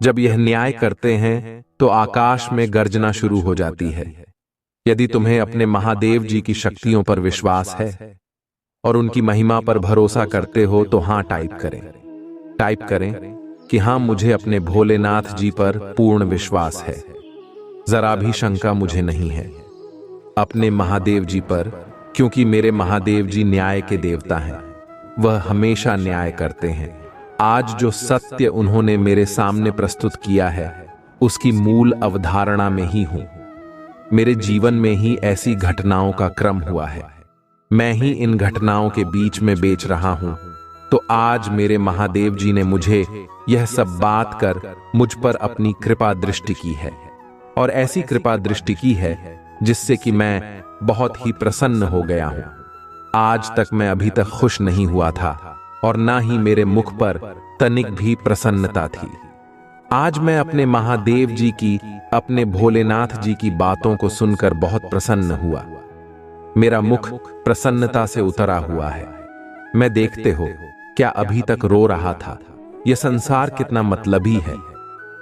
जब यह न्याय करते हैं तो आकाश में गर्जना शुरू हो जाती है। यदि तुम्हें अपने महादेव जी की शक्तियों पर विश्वास है और उनकी महिमा पर भरोसा करते हो तो हां टाइप करें कि हां, मुझे अपने भोलेनाथ जी पर पूर्ण विश्वास है, जरा भी शंका मुझे नहीं है। अपने महादेव जी पर क्योंकि मेरे महादेव जी न्याय के देवता हैं। वह हमेशा न्याय करते हैं। आज जो सत्य उन्होंने मेरे सामने प्रस्तुत किया है, उसकी मूल अवधारणा में ही हूं। मेरे जीवन में ही ऐसी घटनाओं का क्रम हुआ है। मैं ही इन घटनाओं के बीच में बेच रहा हूं। तो आज मेरे महादेव जी ने मुझे यह सब बात कर मुझ पर अपनी कृपा दृष्टि की है, और ऐसी कृपा दृष्टि की है जिससे कि मैं बहुत ही प्रसन्न हो गया हूं। आज तक मैं अभी तक खुश नहीं हुआ था, और ना ही मेरे मुख पर तनिक भी प्रसन्नता थी। आज मैं अपने महादेव जी की, अपने भोलेनाथ जी की बातों को सुनकर बहुत प्रसन्न हुआ। मेरा मुख प्रसन्नता से उतरा हुआ है। मैं, देखते हो, क्या अभी तक रो रहा था। यह संसार कितना मतलबी है।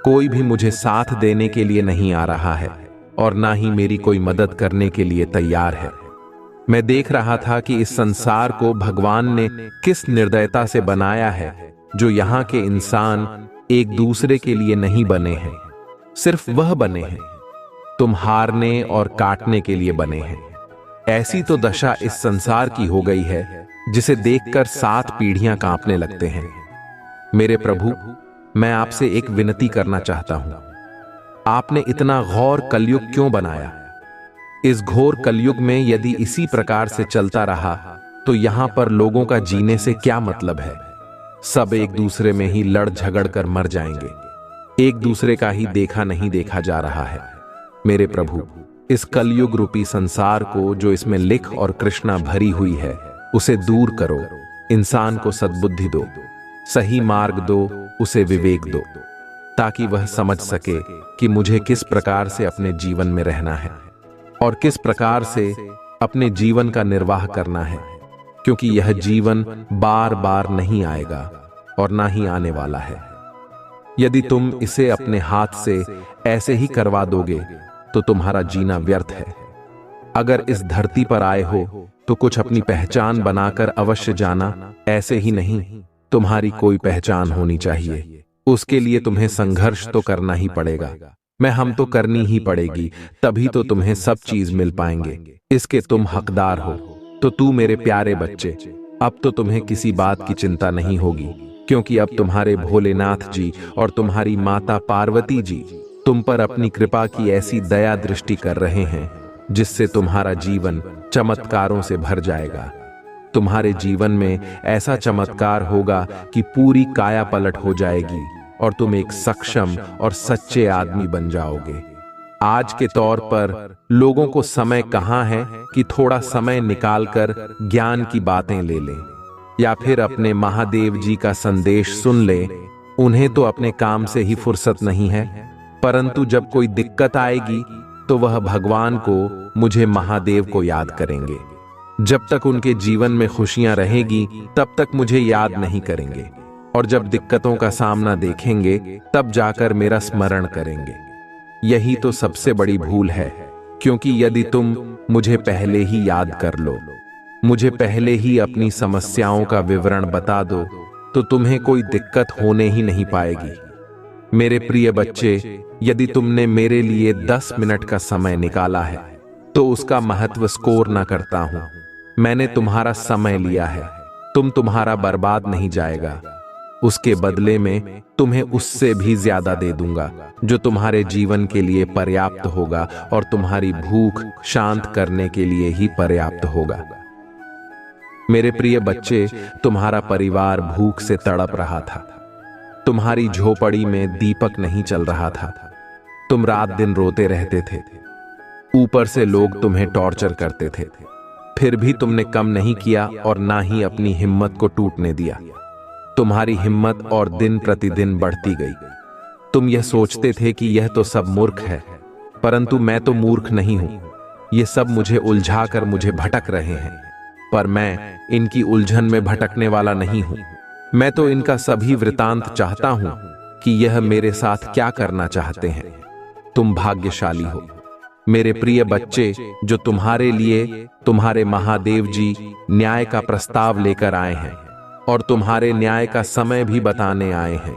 कोई भी मुझे साथ देने के लिए नहीं आ रहा है, और ना ही मेरी कोई मदद करने के लिए तैयार है। मैं देख रहा था कि इस संसार को भगवान ने किस निर्दयता से बनाया है, जो यहाँ के इंसान एक दूसरे के लिए नहीं बने हैं। सिर्फ वह बने हैं, तुम हारने और काटने के लिए बने हैं। ऐसी तो दशा इस संसार की हो गई है जिसे देखकर 7 पीढ़ियां कांपने लगते हैं। मेरे प्रभु, मैं आपसे एक विनती करना चाहता हूं। आपने इतना घोर कलयुग क्यों बनाया? इस घोर कलयुग में यदि इसी प्रकार से चलता रहा तो यहां पर लोगों का जीने से क्या मतलब है? सब एक दूसरे में ही लड़ झगड़ कर मर जाएंगे। एक दूसरे का ही देखा नहीं देखा जा रहा है। मेरे प्रभु, इस कलयुग रूपी संसार को, जो इसमें लिख और कृष्णा भरी हुई है, उसे दूर करो। इंसान को सद्बुद्धि दो, सही मार्ग दो, उसे विवेक दो, ताकि वह समझ सके कि मुझे किस प्रकार से अपने जीवन में रहना है और किस प्रकार से अपने जीवन का निर्वाह करना है, क्योंकि यह जीवन बार बार नहीं आएगा और ना ही आने वाला है। यदि तुम इसे अपने हाथ से ऐसे ही करवा दोगे तो तुम्हारा जीना व्यर्थ है। अगर इस धरती पर आए हो तो कुछ अपनी पहचान बनाकर अवश्य जाना। ऐसे ही नहीं, तुम्हारी कोई पहचान होनी चाहिए। उसके लिए तुम्हें संघर्ष तो करना ही पड़ेगा। हम तो करनी ही पड़ेगी, तभी तो तुम्हें सब चीज मिल पाएंगे। इसके तुम हकदार हो। तो तू मेरे प्यारे बच्चे, अब तो तुम्हें किसी बात की चिंता नहीं होगी, क्योंकि अब तुम्हारे भोलेनाथ जी और तुम्हारी माता पार्वती जी तुम पर अपनी कृपा की ऐसी दया दृष्टि कर रहे हैं, जिससे तुम्हारा जीवन चमत्कारों से भर जाएगा। तुम्हारे जीवन में ऐसा चमत्कार होगा कि पूरी काया पलट हो जाएगी और तुम एक सक्षम और सच्चे आदमी बन जाओगे। आज के तौर पर लोगों को समय कहाँ है कि थोड़ा समय निकालकर ज्ञान की बातें ले लें या फिर अपने महादेव जी का संदेश सुन लें। उन्हें तो अपने काम से ही फुर्सत नहीं है, परंतु जब कोई दिक्कत आएगी तो वह भगवान को, मुझे महादेव को याद करेंगे। जब तक उनके जीवन में खुशियां रहेगी तब तक मुझे याद नहीं करेंगे, और जब दिक्कतों का सामना देखेंगे तब जाकर मेरा स्मरण करेंगे। यही तो सबसे बड़ी भूल है, क्योंकि यदि तुम मुझे पहले ही याद कर लो, मुझे पहले ही अपनी समस्याओं का विवरण बता दो, तो तुम्हें कोई दिक्कत होने ही नहीं पाएगी। मेरे प्रिय बच्चे, यदि तुमने मेरे लिए 10 मिनट का समय निकाला है तो उसका महत्व स्कोर ना करता हूं। मैंने तुम्हारा समय लिया है, तुम्हारा बर्बाद नहीं जाएगा। उसके बदले में तुम्हें उससे भी ज्यादा दे दूंगा, जो तुम्हारे जीवन के लिए पर्याप्त होगा और तुम्हारी भूख शांत करने के लिए ही पर्याप्त होगा। मेरे प्रिय बच्चे, तुम्हारा परिवार भूख से तड़प रहा था। तुम्हारी झोपड़ी में दीपक नहीं चल रहा था। तुम रात दिन रोते रहते थे। ऊपर से लोग तुम्हें टॉर्चर करते थे, फिर भी तुमने कम नहीं किया और ना ही अपनी हिम्मत को टूटने दिया। तुम्हारी हिम्मत और दिन प्रतिदिन बढ़ती गई। तुम यह सोचते थे कि यह तो सब मूर्ख है, परंतु मैं तो मूर्ख नहीं हूं। ये सब मुझे उलझाकर मुझे भटक रहे हैं, पर मैं इनकी उलझन में भटकने वाला नहीं हूं। मैं तो इनका सभी वृतांत चाहता हूं कि यह मेरे साथ क्या करना चाहते हैं। तुम भाग्यशाली हो मेरे प्रिय बच्चे, जो तुम्हारे लिए तुम्हारे महादेव जी न्याय का प्रस्ताव लेकर आए हैं और तुम्हारे न्याय का समय भी बताने आए हैं।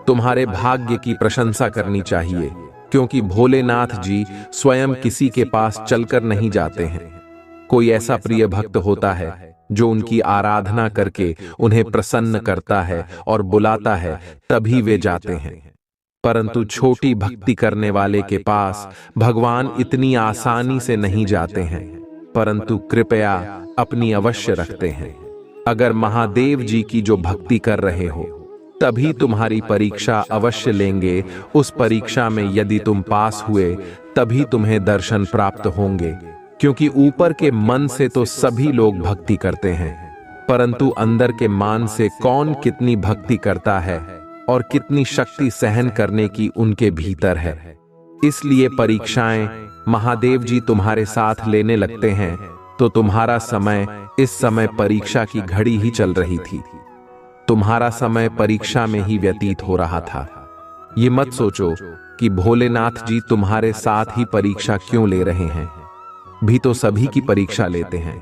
तुम्हारे भाग्य की प्रशंसा करनी चाहिए, क्योंकि भोलेनाथ जी स्वयं किसी के पास चलकर नहीं जाते हैं। कोई ऐसा प्रिय भक्त होता है जो उनकी आराधना करके उन्हें प्रसन्न करता है और बुलाता है, तभी वे जाते हैं। परंतु छोटी भक्ति करने वाले के पास भगवान इतनी आसानी से नहीं जाते हैं, परंतु कृपया अपनी अवश्य रखते हैं। अगर महादेव जी की जो भक्ति कर रहे हो, तभी तुम्हारी परीक्षा अवश्य लेंगे। उस परीक्षा में यदि तुम पास हुए, तभी तुम्हें दर्शन प्राप्त होंगे। क्योंकि ऊपर के मन से तो सभी लोग भक्ति करते हैं, परंतु अंदर के मान से कौन कितनी भक्ति करता है और कितनी शक्ति सहन करने की उनके भीतर है। इसलिए परीक्षाएं महादेव जी तुम्हारे साथ लेने लगते हैं, तो तुम्हारा समय इस समय परीक्षा की घड़ी ही चल रही थी। तुम्हारा समय परीक्षा में ही व्यतीत हो रहा था। ये मत सोचो कि भोलेनाथ जी तुम्हारे साथ ही परीक्षा क्यों ले रहे हैं, भी तो सभी की परीक्षा लेते हैं।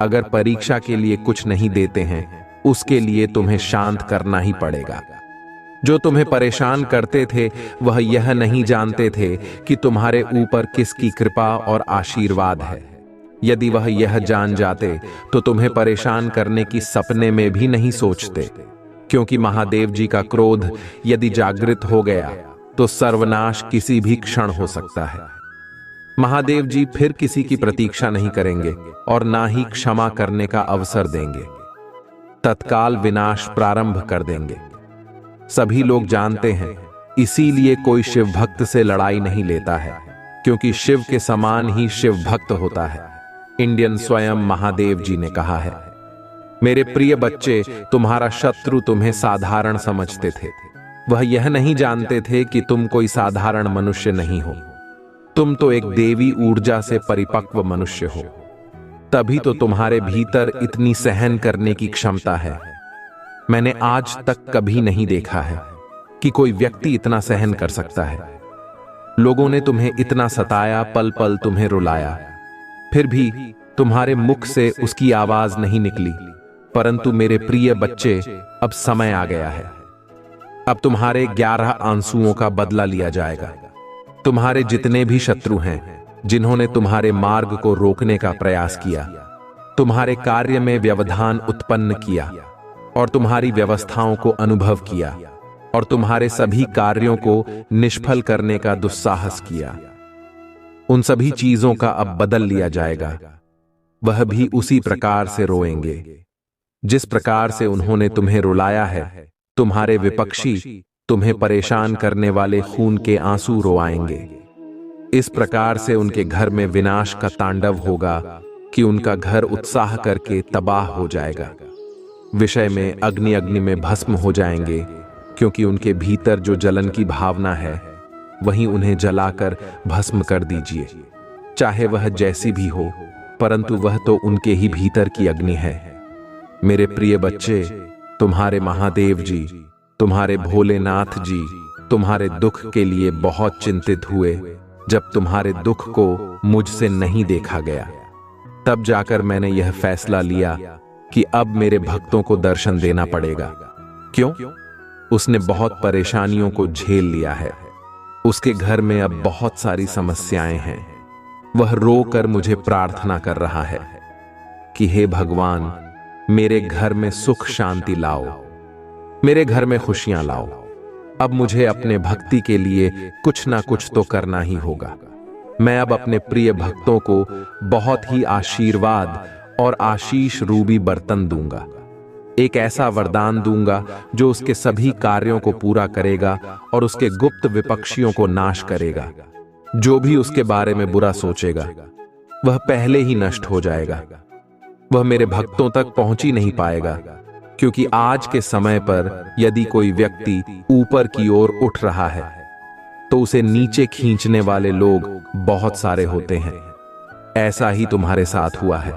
अगर परीक्षा के लिए कुछ नहीं देते हैं, उसके लिए तुम्हें शांत करना ही पड़ेगा। जो तुम्हें परेशान करते थे, वह यह नहीं जानते थे कि तुम्हारे ऊपर किसकी कृपा और आशीर्वाद है। यदि वह यह जान जाते तो तुम्हें परेशान करने की सपने में भी नहीं सोचते। क्योंकि महादेव जी का क्रोध यदि जागृत हो गया तो सर्वनाश किसी भी क्षण हो सकता है। महादेव जी फिर किसी की प्रतीक्षा नहीं करेंगे और ना ही क्षमा करने का अवसर देंगे, तत्काल विनाश प्रारंभ कर देंगे। सभी लोग जानते हैं, इसीलिए कोई शिव भक्त से लड़ाई नहीं लेता है, क्योंकि शिव के समान ही शिव भक्त होता है। इंडियन स्वयं महादेव जी ने कहा है, मेरे प्रिय बच्चे, तुम्हारा शत्रु तुम्हें साधारण समझते थे। वह यह नहीं जानते थे कि तुम कोई साधारण मनुष्य नहीं हो। तुम तो एक देवी ऊर्जा से परिपक्व मनुष्य हो, तभी तो तुम्हारे भीतर इतनी सहन करने की क्षमता है। मैंने आज तक कभी नहीं देखा है कि कोई व्यक्ति इतना सहन कर सकता है। लोगों ने तुम्हें इतना सताया, पल पल तुम्हें रुलाया, फिर भी तुम्हारे मुख से उसकी आवाज नहीं निकली। परंतु मेरे प्रिय बच्चे, अब समय आ गया है। अब तुम्हारे 11 आंसुओं का बदला लिया जाएगा। तुम्हारे जितने भी शत्रु हैं, जिन्होंने तुम्हारे मार्ग को रोकने का प्रयास किया, तुम्हारे कार्य में व्यवधान उत्पन्न किया और तुम्हारी व्यवस्थाओं को अनुभव किया और तुम्हारे सभी कार्यों को निष्फल करने का दुस्साहस किया, उन सभी चीजों का अब बदल लिया जाएगा। वह भी उसी प्रकार से रोएंगे जिस प्रकार से उन्होंने तुम्हें रुलाया है। तुम्हारे विपक्षी तुम्हें परेशान करने वाले खून के आंसू रोआएंगे। इस प्रकार से उनके घर में विनाश का तांडव होगा कि उनका घर उत्साह करके तबाह हो जाएगा। विषय में अग्नि में भस्म हो जाएंगे, क्योंकि उनके भीतर जो जलन की भावना है, वहीं उन्हें जलाकर भस्म कर दीजिए। चाहे वह जैसी भी हो, परंतु वह तो उनके ही भीतर की अग्नि है। मेरे प्रिय बच्चे, तुम्हारे महादेव जी, तुम्हारे भोलेनाथ जी तुम्हारे दुख के लिए बहुत चिंतित हुए। जब तुम्हारे दुख को मुझसे नहीं देखा गया, तब जाकर मैंने यह फैसला लिया कि अब मेरे भक्तों को दर्शन देना पड़ेगा। क्यों? उसने बहुत परेशानियों को झेल लिया है। उसके घर में अब बहुत सारी समस्याएं हैं। वह रोकर मुझे प्रार्थना कर रहा है कि हे भगवान, मेरे घर में सुख शांति लाओ, मेरे घर में खुशियां लाओ। अब मुझे अपने भक्ति के लिए कुछ ना कुछ तो करना ही होगा। मैं अब अपने प्रिय भक्तों को बहुत ही आशीर्वाद और आशीष रूपी बर्तन दूंगा। एक ऐसा वरदान दूंगा जो उसके सभी कार्यों को पूरा करेगा और उसके गुप्त विपक्षियों को नाश करेगा। जो भी उसके बारे में बुरा सोचेगा, वह पहले ही नष्ट हो जाएगा। वह मेरे भक्तों तक पहुंच ही नहीं पाएगा, क्योंकि आज के समय पर यदि कोई व्यक्ति ऊपर की ओर उठ रहा है, तो उसे नीचे खींचने वाले लोग बहुत सारे होते हैं। ऐसा ही तुम्हारे साथ हुआ है।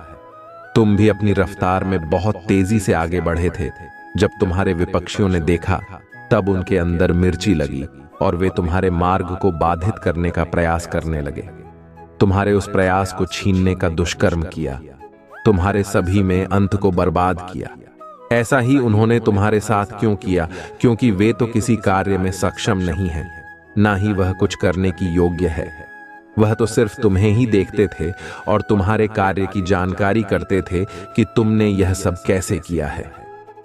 तुम भी अपनी रफ्तार में बहुत तेजी से आगे बढ़े थे। जब तुम्हारे विपक्षियों ने देखा, तब उनके अंदर मिर्ची लगी और वे तुम्हारे मार्ग को बाधित करने का प्रयास करने लगे। तुम्हारे उस प्रयास को छीनने का दुष्कर्म किया, तुम्हारे सभी में अंत को बर्बाद किया। ऐसा ही उन्होंने तुम्हारे साथ क्यों किया? क्योंकि वे तो किसी कार्य में सक्षम नहीं हैं, ना ही वह कुछ करने की योग्य है। वह तो सिर्फ तुम्हें ही देखते थे और तुम्हारे कार्य की जानकारी करते थे कि तुमने यह सब कैसे किया है,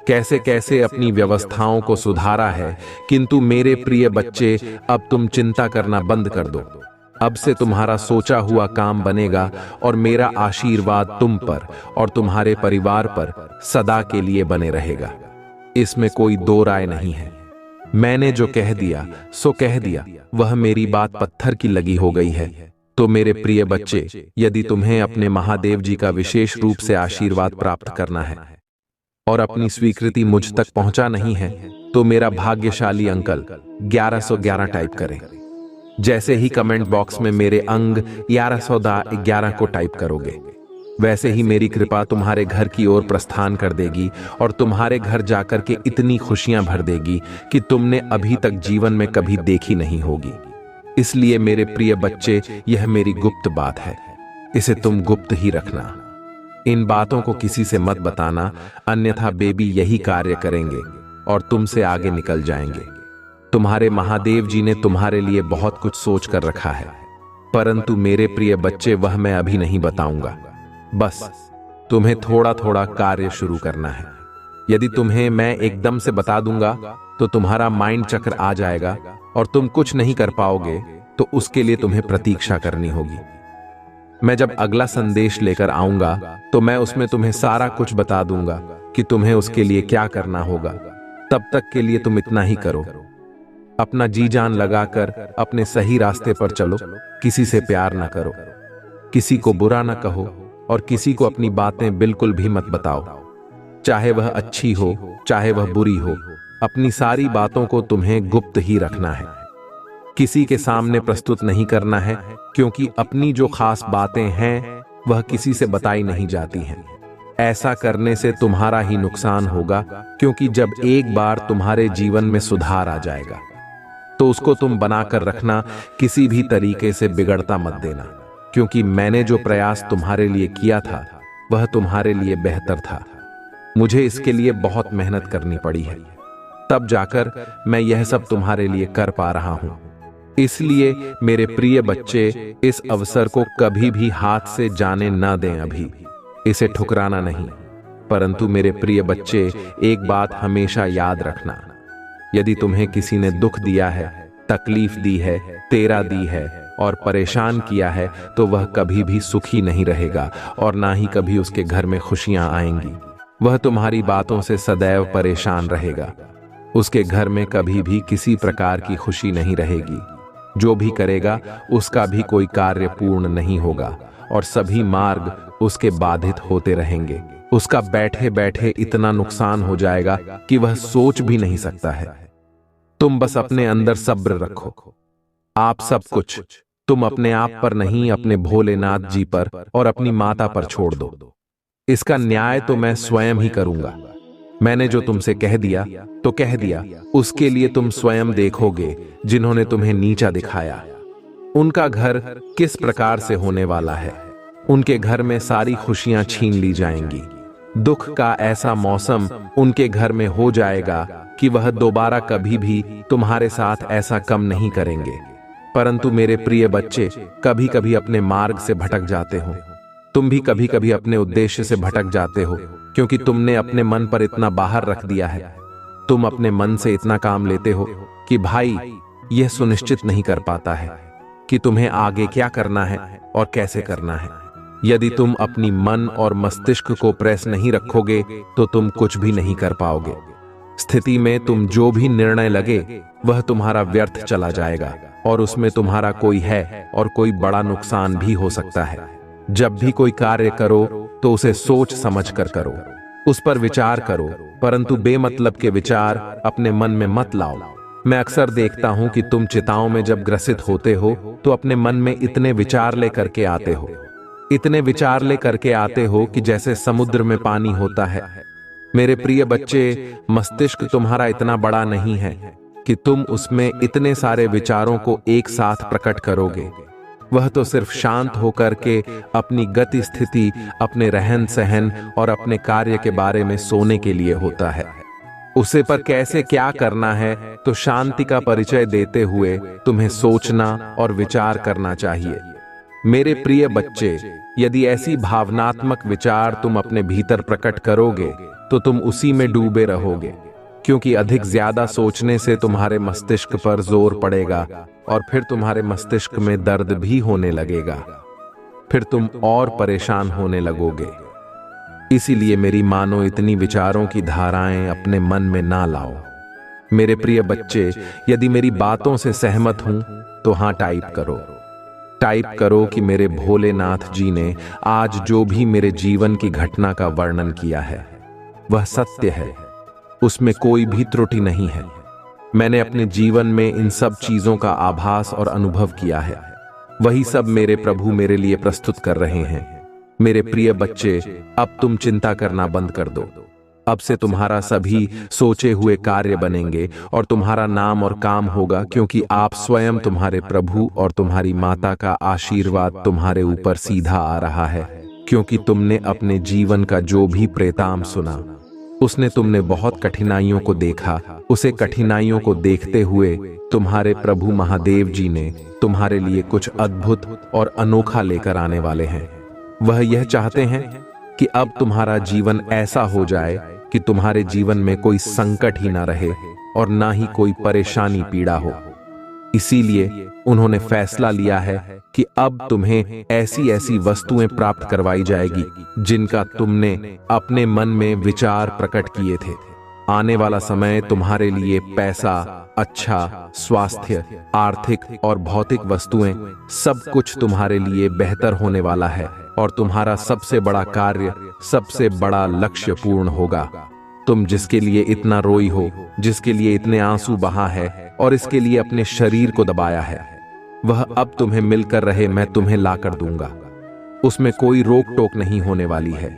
कैसे कैसे अपनी व्यवस्थाओं को सुधारा है। किंतु मेरे प्रिय बच्चे, अब तुम चिंता करना बंद कर दो। अब से तुम्हारा सोचा हुआ काम बनेगा और मेरा आशीर्वाद तुम पर और तुम्हारे परिवार पर सदा के लिए बने रहेगा। इसमें कोई दो राय नहीं है। मैंने जो कह दिया सो कह दिया, वह मेरी बात पत्थर की लगी हो गई है। तो मेरे प्रिय बच्चे, यदि तुम्हें अपने महादेव जी का विशेष रूप से आशीर्वाद प्राप्त करना है और अपनी स्वीकृति मुझ तक पहुंचा नहीं है, तो मेरा भाग्यशाली अंकल 1111 टाइप करें। जैसे ही कमेंट बॉक्स में मेरे अंग 1111 को टाइप करोगे, वैसे ही मेरी कृपा तुम्हारे घर की ओर प्रस्थान कर देगी और तुम्हारे घर जाकर के इतनी खुशियां भर देगी कि तुमने अभी तक जीवन में कभी देखी नहीं होगी। इसलिए मेरे प्रिय बच्चे, यह मेरी गुप्त बात है, इसे तुम गुप्त ही रखना। इन बातों को किसी से मत बताना, अन्यथा बेबी यही कार्य करेंगे और तुमसे आगे निकल जाएंगे। तुम्हारे महादेव जी ने तुम्हारे लिए बहुत कुछ सोच कर रखा है, परंतु मेरे प्रिय बच्चे, वह मैं अभी नहीं बताऊंगा। बस तुम्हें थोड़ा थोड़ा कार्य शुरू करना है। यदि तुम्हें मैं एकदम से बता दूंगा तो तुम्हारा माइंड चक्र आ जाएगा और तुम कुछ नहीं कर पाओगे, तो उसके लिए तुम्हें प्रतीक्षा करनी होगी। मैं जब अगला संदेश लेकर आऊंगा तो मैं उसमें तुम्हें सारा कुछ बता दूंगा कि तुम्हें उसके लिए क्या करना होगा। तब तक के लिए तुम इतना ही करो, अपना जी जान लगाकर अपने सही रास्ते पर चलो। किसी से प्यार ना करो, किसी को बुरा ना कहो और किसी को अपनी बातें बिल्कुल भी मत बताओ, चाहे वह अच्छी हो चाहे वह बुरी हो। अपनी सारी बातों को तुम्हें गुप्त ही रखना है, किसी के सामने प्रस्तुत नहीं करना है, क्योंकि अपनी जो खास बातें हैं वह किसी से बताई नहीं जाती हैं। ऐसा करने से तुम्हारा ही नुकसान होगा, क्योंकि जब एक बार तुम्हारे जीवन में सुधार आ जाएगा तो उसको तुम बनाकर रखना, किसी भी तरीके से बिगड़ता मत देना, क्योंकि मैंने जो प्रयास तुम्हारे लिए किया था वह तुम्हारे लिए बेहतर था। मुझे इसके लिए बहुत मेहनत करनी पड़ी है, तब जाकर मैं यह सब तुम्हारे लिए कर पा रहा हूं। इसलिए मेरे प्रिय बच्चे, इस अवसर को कभी भी हाथ से जाने ना दें। अभी इसे ठुकराना नहीं, परंतु मेरे प्रिय बच्चे, एक बात हमेशा याद रखना, यदि तुम्हें किसी ने दुख दिया है, तकलीफ दी है, तेरा दी है और परेशान किया है, तो वह कभी भी सुखी नहीं रहेगा और ना ही कभी उसके घर में खुशियां आएंगी। वह तुम्हारी बातों से सदैव परेशान रहेगा। उसके घर में कभी भी किसी प्रकार की खुशी नहीं रहेगी। जो भी करेगा उसका भी कोई कार्य पूर्ण नहीं होगा और सभी मार्ग उसके बाधित होते रहेंगे। उसका बैठे बैठे इतना नुकसान हो जाएगा कि वह सोच भी नहीं सकता है। तुम बस अपने अंदर सब्र रखो। आप सब कुछ तुम अपने आप पर नहीं, अपने भोलेनाथ जी पर और अपनी माता पर छोड़ दो। इसका न्याय तो मैं स्वयं ही करूंगा। मैंने जो तुमसे कह दिया तो कह दिया, उसके लिए तुम स्वयं देखोगे। जिन्होंने तुम्हें नीचा दिखाया, उनका घर किस प्रकार से होने वाला है। उनके घर में सारी खुशियां छीन ली जाएंगी। दुख का ऐसा मौसम उनके घर में हो जाएगा कि वह दोबारा कभी भी तुम्हारे साथ ऐसा कम नहीं करेंगे। परंतु मेरे प्रिय बच्चे, कभी कभी अपने मार्ग से भटक जाते हो। तुम भी कभी कभी अपने उद्देश्य से भटक जाते हो, क्योंकि तुमने अपने मन पर इतना बाहर रख दिया है। तुम अपने मन से इतना काम लेते हो कि भाई यह सुनिश्चित नहीं कर पाता है कि तुम्हें आगे क्या करना है और कैसे करना है। यदि तुम अपनी मन और मस्तिष्क को प्रेस नहीं रखोगे तो तुम कुछ भी नहीं कर पाओगे। स्थिति में तुम जो भी निर्णय लगे वह तुम्हारा व्यर्थ चला जाएगा और उसमें तुम्हारा कोई है और कोई बड़ा नुकसान भी हो सकता है। जब भी कोई कार्य करो तो उसे सोच समझ कर करो, उस पर विचार करो, परंतु बेमतलब के विचार अपने मन में मत लाओ। मैं अक्सर देखता हूं कि तुम चिताओं में जब ग्रसित होते हो तो अपने मन में इतने विचार लेकर के आते हो, इतने विचार लेकर के आते हो कि जैसे समुद्र में पानी होता है। मेरे प्रिय बच्चे, मस्तिष्क तुम्हारा इतना बड़ा नहीं है कि तुम उसमें इतने सारे विचारों को एक साथ प्रकट करोगे। वह तो सिर्फ शांत होकर के अपनी गति स्थिति, अपने रहन सहन और अपने कार्य के बारे में सोने के लिए होता है। उसे पर कैसे क्या करना है तो शांति का परिचय देते हुए तुम्हें सोचना और विचार करना चाहिए। मेरे प्रिय बच्चे, यदि ऐसी भावनात्मक विचार तुम अपने भीतर प्रकट करोगे तो तुम उसी में डूबे रहोगे, क्योंकि अधिक ज्यादा सोचने से तुम्हारे मस्तिष्क पर जोर पड़ेगा और फिर तुम्हारे मस्तिष्क में दर्द भी होने लगेगा। फिर तुम और परेशान होने लगोगे। इसीलिए मेरी मानो इतनी विचारों की धाराएं अपने मन में ना लाओ। मेरे प्रिय बच्चे, यदि मेरी बातों से सहमत हूं तो हां टाइप करो। टाइप करो कि मेरे भोलेनाथ जी ने आज जो भी मेरे जीवन की घटना का वर्णन किया है वह सत्य है, उसमें कोई भी त्रुटि नहीं है। मैंने अपने जीवन में इन सब चीजों का आभास और अनुभव किया है। वही सब मेरे प्रभु मेरे लिए प्रस्तुत कर रहे हैं। मेरे प्रिय बच्चे, अब तुम चिंता करना बंद कर दो। अब से तुम्हारा सभी सोचे हुए कार्य बनेंगे और तुम्हारा नाम और काम होगा, क्योंकि आप स्वयं, तुम्हारे प्रभु और तुम्हारी माता का आशीर्वाद तुम्हारे ऊपर सीधा आ रहा है। क्योंकि तुमने अपने जीवन का जो भी प्रेताम सुना, उसने तुमने बहुत कठिनाइयों को देखा। उसे कठिनाइयों को देखते हुए तुम्हारे प्रभु महादेव जी ने तुम्हारे लिए कुछ अद्भुत और अनोखा लेकर आने वाले हैं। वह यह चाहते हैं कि अब तुम्हारा जीवन ऐसा हो जाए कि तुम्हारे जीवन में कोई संकट ही ना रहे और ना ही कोई परेशानी पीड़ा हो। इसीलिए उन्होंने फैसला लिया है कि अब तुम्हें ऐसी ऐसी वस्तुएं प्राप्त करवाई जाएगी जिनका तुमने अपने मन में विचार प्रकट किए थे। आने वाला समय तुम्हारे लिए पैसा, अच्छा स्वास्थ्य, आर्थिक और भौतिक वस्तुएं, सब कुछ तुम्हारे लिए बेहतर होने वाला है और तुम्हारा सबसे बड़ा कार्य, सबसे बड़ा लक्ष्य पूर्ण होगा। तुम जिसके लिए इतना रोई हो, जिसके लिए इतने आंसू बहा है और इसके लिए अपने शरीर को दबाया है, वह अब तुम्हें मिलकर रहे मैं तुम्हें लाकर दूंगा। उसमें कोई रोक टोक नहीं होने वाली है।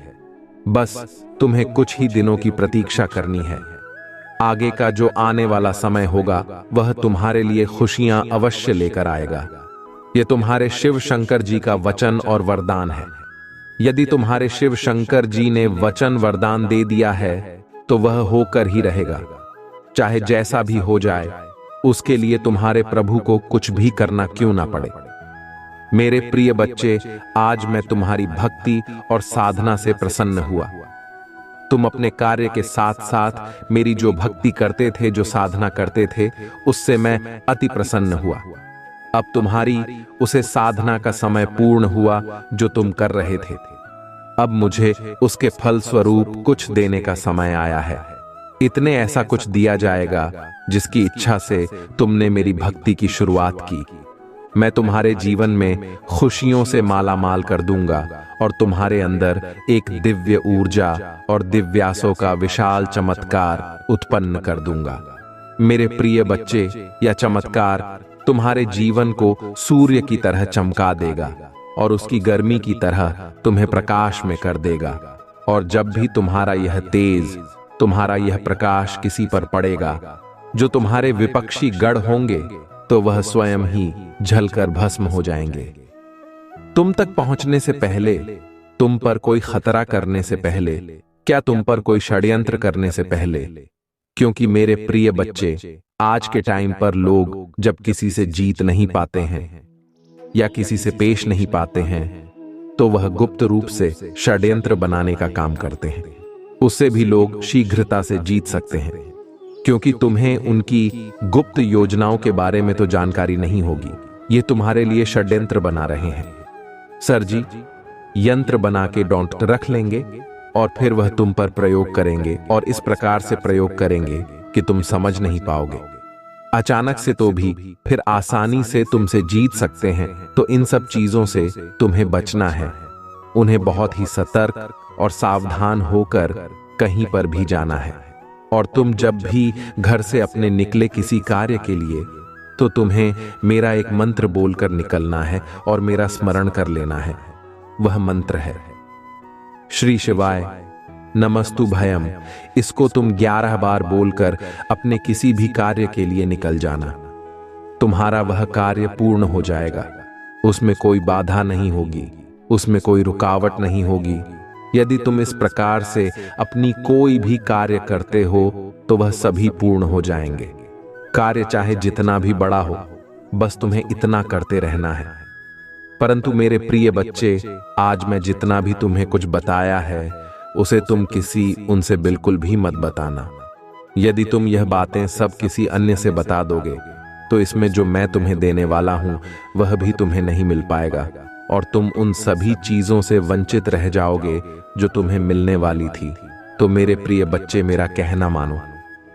बस तुम्हें कुछ ही दिनों की प्रतीक्षा करनी है। आगे का जो आने वाला समय होगा वह तुम्हारे लिए खुशियां अवश्य लेकर आएगा। यह तुम्हारे शिव शंकर जी का वचन और वरदान है। यदि तुम्हारे शिव शंकर जी ने वचन वरदान दे दिया है तो वह होकर ही रहेगा। चाहे जैसा भी हो जाए, उसके लिए तुम्हारे प्रभु को कुछ भी करना क्यों ना पड़े। मेरे प्रिय बच्चे, आज मैं तुम्हारी भक्ति और साधना से प्रसन्न हुआ। तुम अपने कार्य के साथ साथ मेरी जो भक्ति करते थे, जो साधना करते थे, उससे मैं अति प्रसन्न हुआ। अब तुम्हारी उसे साधना का समय पूर्ण हुआ जो तुम कर रहे थे। अब मुझे उसके फल स्वरूप कुछ देने का समय आया है। इतने ऐसा कुछ दिया जाएगा जिसकी इच्छा से तुमने मेरी भक्ति की शुरुआत की। मैं तुम्हारे जीवन में खुशियों से माला माल कर दूंगा और तुम्हारे अंदर एक दिव्य ऊर्जा और दिव्यासों का विशाल चमत्कार उत्पन्न कर दूंगा। मेरे प्रिय बच्चे, यह चमत्कार तुम्हारे जीवन को सूर्य की तरह चमका देगा और उसकी गर्मी की तरह तुम्हें प्रकाश में कर देगा। और जब भी तुम्हारा यह तेज, तुम्हारा यह प्रकाश किसी पर पड़ेगा जो तुम्हारे विपक्षी गढ़ होंगे, तो वह स्वयं ही जलकर भस्म हो जाएंगे। तुम तक पहुंचने से पहले, तुम पर कोई खतरा करने से पहले, क्या तुम पर कोई षड्यंत्र करने से पहले। क्योंकि मेरे प्रिय बच्चे, आज के टाइम पर लोग जब किसी से जीत नहीं पाते हैं या किसी से पेश नहीं पाते हैं, तो वह गुप्त रूप से षड्यंत्र बनाने का काम करते हैं। उससे भी लोग शीघ्रता से जीत सकते हैं, क्योंकि तुम्हें उनकी गुप्त योजनाओं के बारे में तो जानकारी नहीं होगी। ये तुम्हारे लिए षड्यंत्र बना रहे हैं। सर जी, यंत्र बना के डॉट रख लेंगे और फिर वह तुम पर प्रयोग करेंगे और इस प्रकार से प्रयोग करेंगे कि तुम समझ नहीं पाओगे। अचानक से तो भी फिर आसानी से तुमसे जीत सकते हैं। तो इन सब चीजों से तुम्हें बचना है। उन्हें बहुत ही सतर्क और सावधान होकर कहीं पर भी जाना है। और तुम जब भी घर से अपने निकले किसी कार्य के लिए, तो तुम्हें मेरा एक मंत्र बोलकर निकलना है और मेरा स्मरण कर लेना है। वह मंत्र है श्री शिवाय नमस्तु भयम। इसको तुम 11 बार बोलकर अपने किसी भी कार्य के लिए निकल जाना। तुम्हारा वह कार्य पूर्ण हो जाएगा। उसमें कोई बाधा नहीं होगी, उसमें कोई रुकावट नहीं होगी। यदि तुम इस प्रकार से अपनी कोई भी कार्य करते हो तो वह सभी पूर्ण हो जाएंगे। कार्य चाहे जितना भी बड़ा हो, बस तुम्हें इतना करते रहना है। परंतु मेरे प्रिय बच्चे, आज मैं जितना भी तुम्हें कुछ बताया है उसे तुम किसी उनसे बिल्कुल भी मत बताना। यदि तुम यह बातें सब किसी अन्य से बता दोगे तो इसमें जो मैं तुम्हें देने वाला हूं वह भी तुम्हें नहीं मिल पाएगा और तुम उन सभी चीजों से वंचित रह जाओगे जो तुम्हें मिलने वाली थी। तो मेरे प्रिय बच्चे, मेरा कहना मानो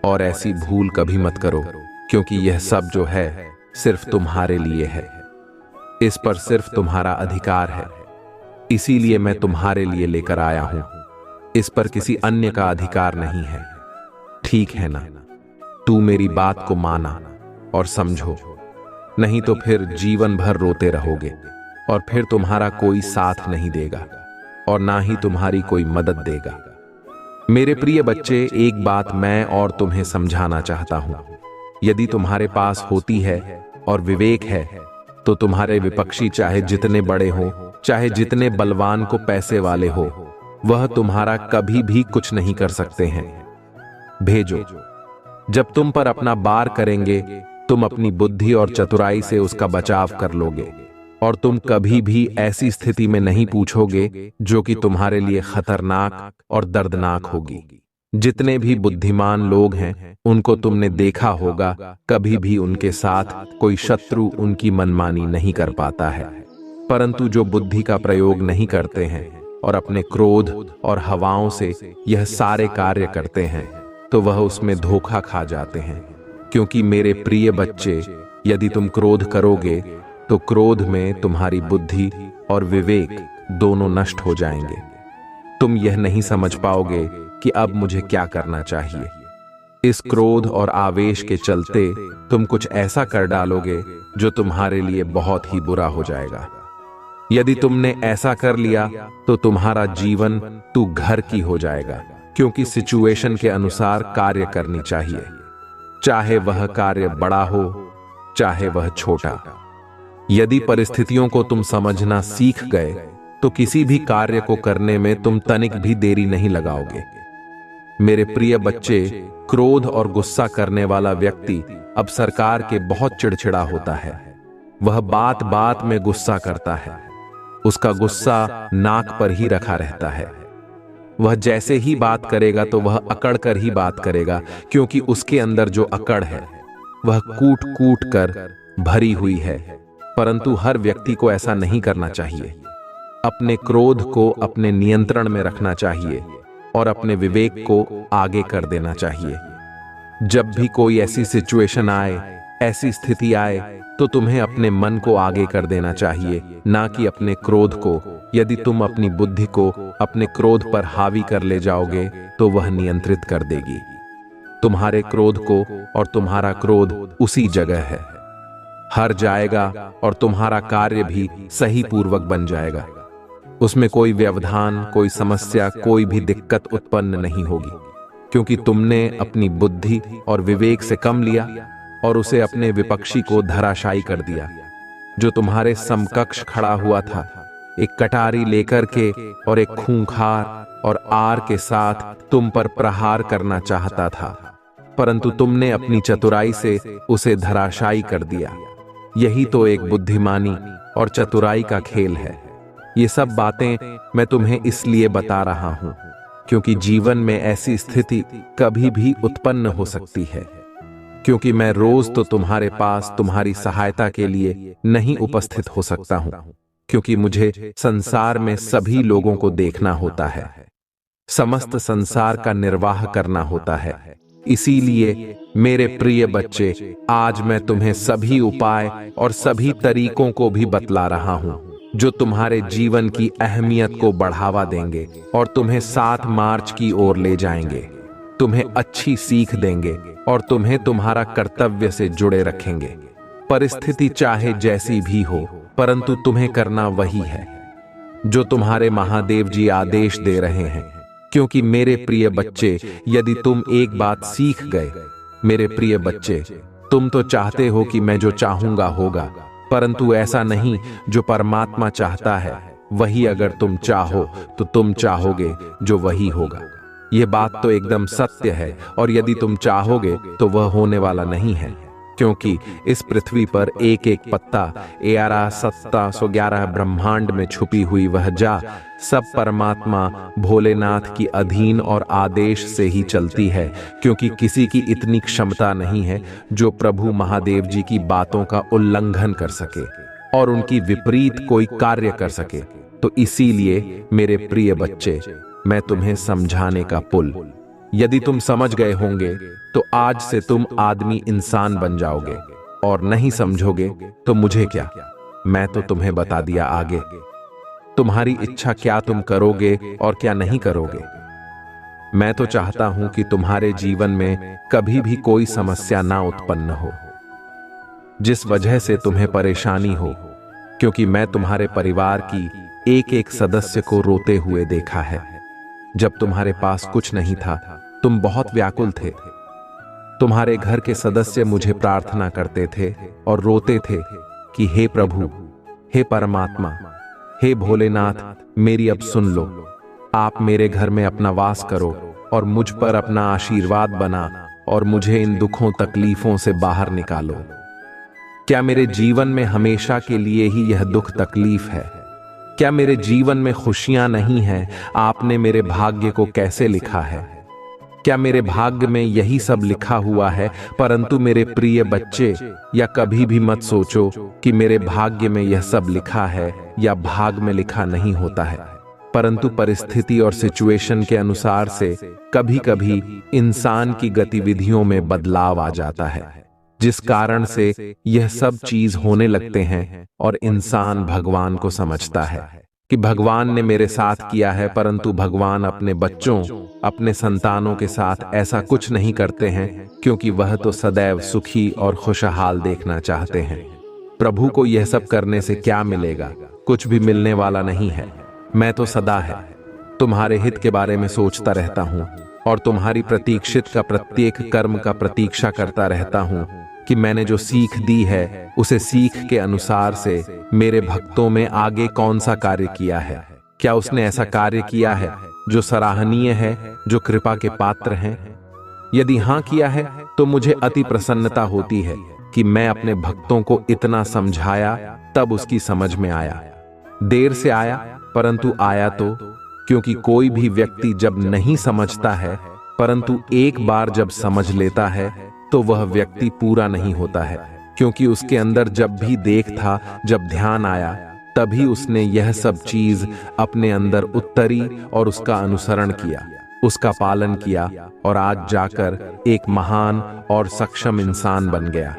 और ऐसी भूल कभी मत करो, क्योंकि यह सब जो है सिर्फ तुम्हारे लिए है। इस पर सिर्फ तुम्हारा अधिकार है, इसीलिए मैं तुम्हारे लिए लेकर आया हूं। इस पर किसी अन्य का अधिकार नहीं है। ठीक है ना? तू मेरी बात को माना और समझो, नहीं तो फिर जीवन भर रोते रहोगे और फिर तुम्हारा कोई साथ नहीं देगा और ना ही तुम्हारी कोई मदद देगा। मेरे प्रिय बच्चे, एक बात मैं और तुम्हें समझाना चाहता हूं। यदि तुम्हारे पास होती है और विवेक है तो तुम्हारे विपक्षी चाहे जितने बड़े हो, चाहे जितने बलवान को पैसे वाले हो, वह तुम्हारा कभी भी कुछ नहीं कर सकते हैं। भेजो, जब तुम पर अपना बार करेंगे तुम अपनी बुद्धि और चतुराई से उसका बचाव कर लोगे और तुम कभी भी ऐसी स्थिति में नहीं पूछोगे जो कि तुम्हारे लिए खतरनाक और दर्दनाक होगी। जितने भी बुद्धिमान लोग हैं उनको तुमने देखा होगा, कभी भी उनके साथ कोई शत्रु उनकी मनमानी नहीं कर पाता है। परंतु जो बुद्धि का प्रयोग नहीं करते हैं और अपने क्रोध और हवाओं से यह सारे कार्य करते हैं तो वह उसमें धोखा खा जाते हैं। क्योंकि मेरे प्रिय बच्चे, यदि तुम क्रोध करोगे तो क्रोध में तुम्हारी बुद्धि और विवेक दोनों नष्ट हो जाएंगे। तुम यह नहीं समझ पाओगे कि अब मुझे क्या करना चाहिए। इस क्रोध और आवेश के चलते तुम कुछ ऐसा कर डालोगे जो तुम्हारे लिए बहुत ही बुरा हो जाएगा। यदि तुमने ऐसा कर लिया तो तुम्हारा जीवन तू घर की हो जाएगा, क्योंकि सिचुएशन के अनुसार कार्य करनी चाहिए, चाहे वह कार्य बड़ा हो चाहे वह छोटा। यदि परिस्थितियों को तुम समझना सीख गए तो किसी भी कार्य को करने में तुम तनिक भी देरी नहीं लगाओगे। मेरे प्रिय बच्चे, क्रोध और गुस्सा करने वाला व्यक्ति अब सरकार के बहुत चिड़चिड़ा होता है। वह बात बात में गुस्सा करता है, उसका गुस्सा नाक पर ही रखा रहता है। वह जैसे ही बात करेगा तो वह अकड़ कर ही बात करेगा, क्योंकि उसके अंदर जो अकड़ है वह कूट कूट कर भरी हुई है। परंतु हर व्यक्ति को ऐसा नहीं करना चाहिए। अपने क्रोध को अपने नियंत्रण में रखना चाहिए और अपने विवेक को आगे कर देना चाहिए। जब भी कोई ऐसी सिचुएशन आए, ऐसी स्थिति आए, तो तुम्हें अपने मन को आगे कर देना चाहिए, ना कि अपने क्रोध को। यदि तुम अपनी बुद्धि को अपने क्रोध पर हावी कर ले जाओगे तो वह नियंत्रित कर देगी तुम्हारे क्रोध को, और तुम्हारा क्रोध उसी जगह है हर जाएगा और तुम्हारा कार्य भी सही पूर्वक बन जाएगा। उसमें कोई व्यवधान, कोई समस्या, कोई भी दिक्कत उत्पन्न नहीं होगी, क्योंकि तुमने अपनी बुद्धि और विवेक से कम लिया और उसे अपने विपक्षी को धराशायी कर दिया, जो तुम्हारे समकक्ष खड़ा हुआ था, एक कटारी लेकर के और एक खूंखार और आर के साथ तुम पर प्रहार करना चाहता था, परंतु तुमने अपनी चतुराई से उसे धराशायी कर दिया। यही तो एक बुद्धिमानी और चतुराई का खेल है। ये सब बातें मैं तुम्हें इसलिए बता रहा हूं क्योंकि जीवन में ऐसी स्थिति कभी भी उत्पन्न हो सकती है, क्योंकि मैं रोज तो तुम्हारे पास तुम्हारी सहायता के लिए नहीं उपस्थित हो सकता हूं, क्योंकि मुझे संसार में सभी लोगों को देखना होता है, समस्त संसार का निर्वाह करना होता है। इसीलिए मेरे प्रिय बच्चे, आज मैं तुम्हें सभी उपाय और सभी तरीकों को भी बतला रहा हूं जो तुम्हारे जीवन की अहमियत को बढ़ावा देंगे और तुम्हें 7 मार्च की ओर ले जाएंगे, तुम्हें अच्छी सीख देंगे और तुम्हें तुम्हारा कर्तव्य से जुड़े रखेंगे। परिस्थिति चाहे जैसी भी हो, परंतु तुम्हें करना वही है जो तुम्हारे महादेव जी आदेश दे रहे हैं। क्योंकि मेरे प्रिय बच्चे, यदि तुम एक बात सीख गए, मेरे प्रिय बच्चे, तुम तो चाहते हो कि मैं जो चाहूंगा होगा, परंतु ऐसा नहीं। जो परमात्मा चाहता है वही अगर तुम चाहो तो तुम चाहोगे जो वही होगा। यह बात तो एकदम सत्य है, और यदि तुम चाहोगे तो वह होने वाला नहीं है। क्योंकि इस पृथ्वी पर एक एक पत्ता 11,711 ब्रह्मांड में छुपी हुई वह जा सब परमात्मा भोलेनाथ की अधीन और आदेश से ही चलती है, क्योंकि किसी की इतनी क्षमता नहीं है जो प्रभु महादेव जी की बातों का उल्लंघन कर सके और उनकी विपरीत कोई कार्य कर सके। तो इसीलिए मेरे प्रिय बच्चे, मैं तुम्हें समझाने का पुल, यदि तुम समझ गए होंगे तो आज से तुम आदमी इंसान बन जाओगे, और नहीं समझोगे तो मुझे क्या, मैं तो तुम्हें बता दिया आगे। तुम्हारी इच्छा क्या तुम करोगे और क्या नहीं करोगे। मैं तो चाहता हूं कि तुम्हारे जीवन में कभी भी कोई समस्या ना उत्पन्न हो जिस वजह से तुम्हें परेशानी हो, क्योंकि मैं तुम्हारे परिवार की एक एक सदस्य को रोते हुए देखा है। जब तुम्हारे पास कुछ नहीं था, तुम बहुत व्याकुल थे। तुम्हारे घर के सदस्य मुझे प्रार्थना करते थे और रोते थे कि हे प्रभु, हे परमात्मा, हे भोलेनाथ, मेरी अब सुन लो। आप मेरे घर में अपना वास करो और मुझ पर अपना आशीर्वाद बना और मुझे इन दुखों तकलीफों से बाहर निकालो। क्या मेरे जीवन में हमेशा के लिए ही यह दुख तकलीफ है? क्या मेरे जीवन में खुशियां नहीं हैं? आपने मेरे भाग्य को कैसे लिखा है? क्या मेरे भाग्य में यही सब लिखा हुआ है? परंतु मेरे प्रिय बच्चे, या कभी भी मत सोचो कि मेरे भाग्य में यह सब लिखा है या भाग में लिखा नहीं होता है, परंतु परिस्थिति और सिचुएशन के अनुसार से कभी कभी इंसान की गतिविधियों में बदलाव आ जाता है, जिस कारण से यह सब चीज होने लगते हैं और इंसान भगवान को समझता है कि भगवान ने मेरे साथ किया है, परंतु भगवान अपने बच्चों, अपने संतानों के साथ ऐसा कुछ नहीं करते हैं, क्योंकि वह तो सदैव सुखी और खुशहाल देखना चाहते हैं। प्रभु को यह सब करने से क्या मिलेगा? कुछ भी मिलने वाला नहीं है। मैं तो सदा है तुम्हारे हित के बारे में सोचता रहता हूं और तुम्हारी प्रतीक्षित का प्रत्येक कर्म का प्रतीक्षा करता रहता हूं कि मैंने जो सीख दी है उसे सीख के अनुसार से मेरे भक्तों में आगे कौन सा कार्य किया है। क्या उसने ऐसा कार्य किया है जो सराहनीय है, जो कृपा के पात्र हैं? यदि हां किया है तो मुझे अति प्रसन्नता होती है कि मैं अपने भक्तों को इतना समझाया, तब उसकी समझ में आया। देर से आया, परंतु आया तो, क्योंकि कोई भी व्यक्ति जब नहीं समझता है परंतु एक बार जब समझ लेता है तो वह व्यक्ति पूरा नहीं होता है, क्योंकि उसके अंदर जब भी देख था, जब ध्यान आया, तभी उसने यह सब चीज अपने अंदर उतरी और उसका अनुसरण किया, उसका पालन किया और आज जाकर एक महान और सक्षम इंसान बन गया।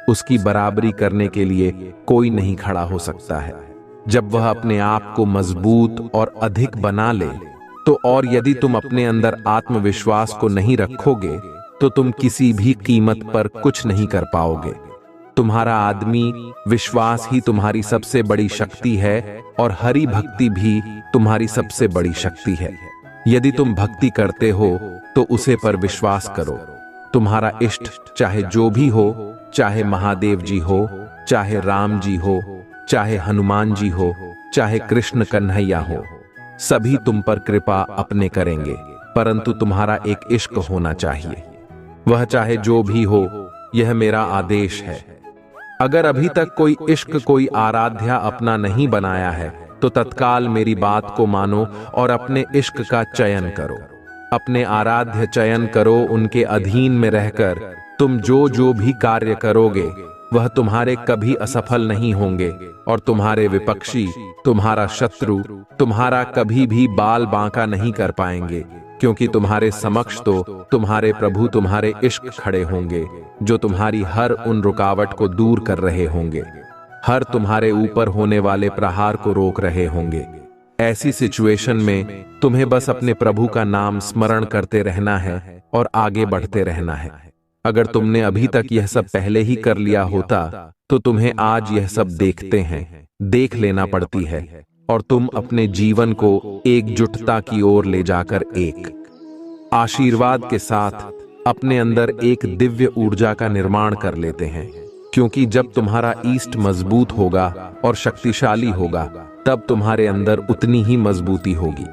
उसकी बराबरी करने के लिए कोई नहीं खड़ा हो सकता है। जब वह अपने आप को मजबूत और अधिक बना ले तो, और यदि तुम अपने अंदर आत्मविश्वास को नहीं रखोगे तो तुम किसी भी कीमत पर कुछ नहीं कर पाओगे। तुम्हारा आदमी विश्वास ही तुम्हारी सबसे बड़ी शक्ति है और हरि भक्ति भी तुम्हारी सबसे बड़ी शक्ति है। यदि तुम भक्ति करते हो तो उसे पर विश्वास करो। तुम्हारा इष्ट चाहे जो भी हो, चाहे महादेव जी हो, चाहे राम जी हो, चाहे हनुमान जी हो, चाहे कृष्ण कन्हैया हो, सभी तुम पर कृपा अपने करेंगे, परंतु तुम्हारा एक इश्क होना चाहिए। वह चाहे जो भी हो, यह मेरा आदेश है। अगर अभी तक कोई इश्क, कोई आराध्या अपना नहीं बनाया है तो तत्काल मेरी बात को मानो और अपने इश्क का चयन करो, अपने आराध्य चयन करो। उनके अधीन में रहकर तुम जो भी कार्य करोगे वह तुम्हारे कभी असफल नहीं होंगे और तुम्हारे विपक्षी, तुम्हारा शत्रु तुम्हारा कभी भी बाल बांका नहीं कर पाएंगे, क्योंकि तुम्हारे समक्ष तो तुम्हारे प्रभु, तुम्हारे इश्क खड़े होंगे, जो तुम्हारी हर उन रुकावट को दूर कर रहे होंगे, हर तुम्हारे ऊपर होने वाले प्रहार को रोक रहे होंगे। ऐसी सिचुएशन में तुम्हें बस अपने प्रभु का नाम स्मरण करते रहना है और आगे बढ़ते रहना है। अगर तुमने अभी तक यह सब पहले ही कर लिया होता तो तुम्हें आज यह सब देख लेना पड़ती है और तुम अपने जीवन को एकजुटता की ओर ले जाकर एक आशीर्वाद के साथ अपने अंदर एक दिव्य ऊर्जा का निर्माण कर लेते हैं। क्योंकि जब तुम्हारा ईस्ट मजबूत होगा और शक्तिशाली होगा, तब तुम्हारे अंदर उतनी ही मजबूती होगी।